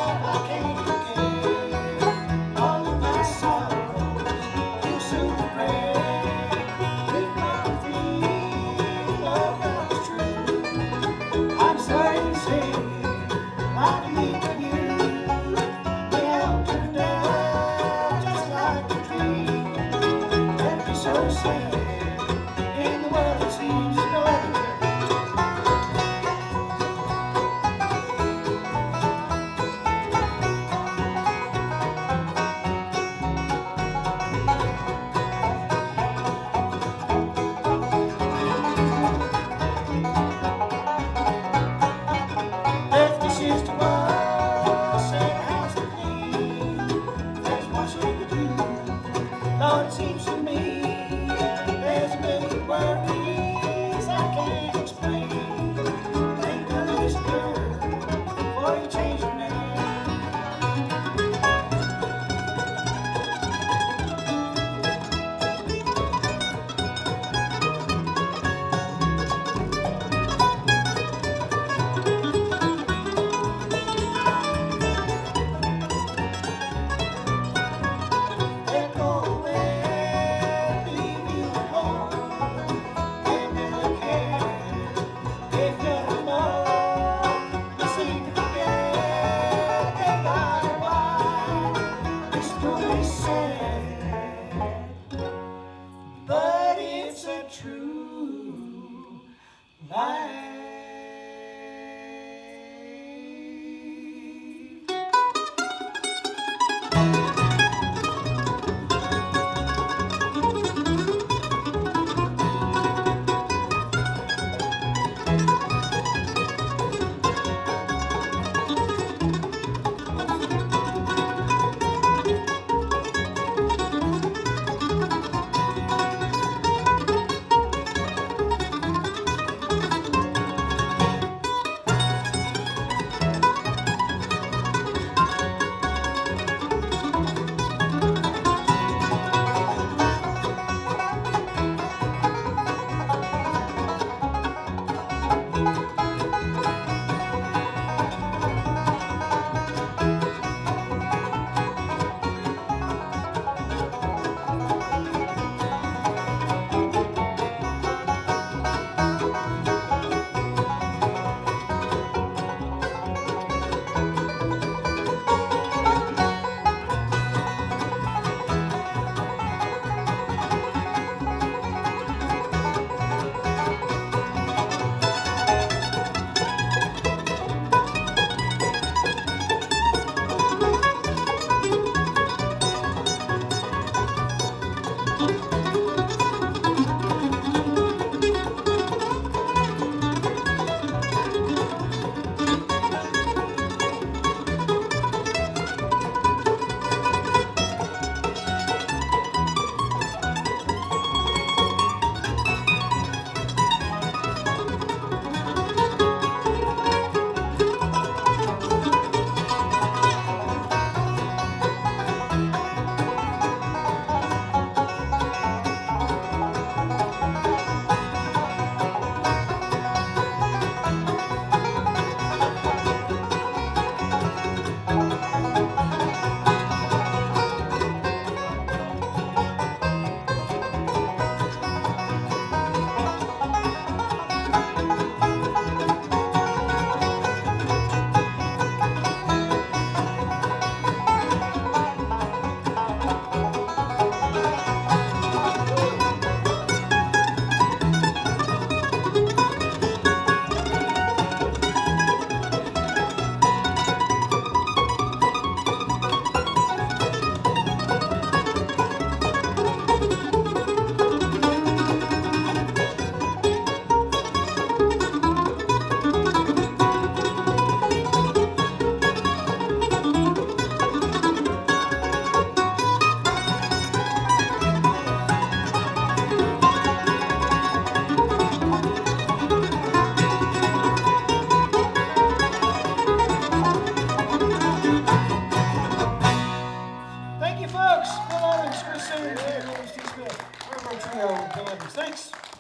Thanks.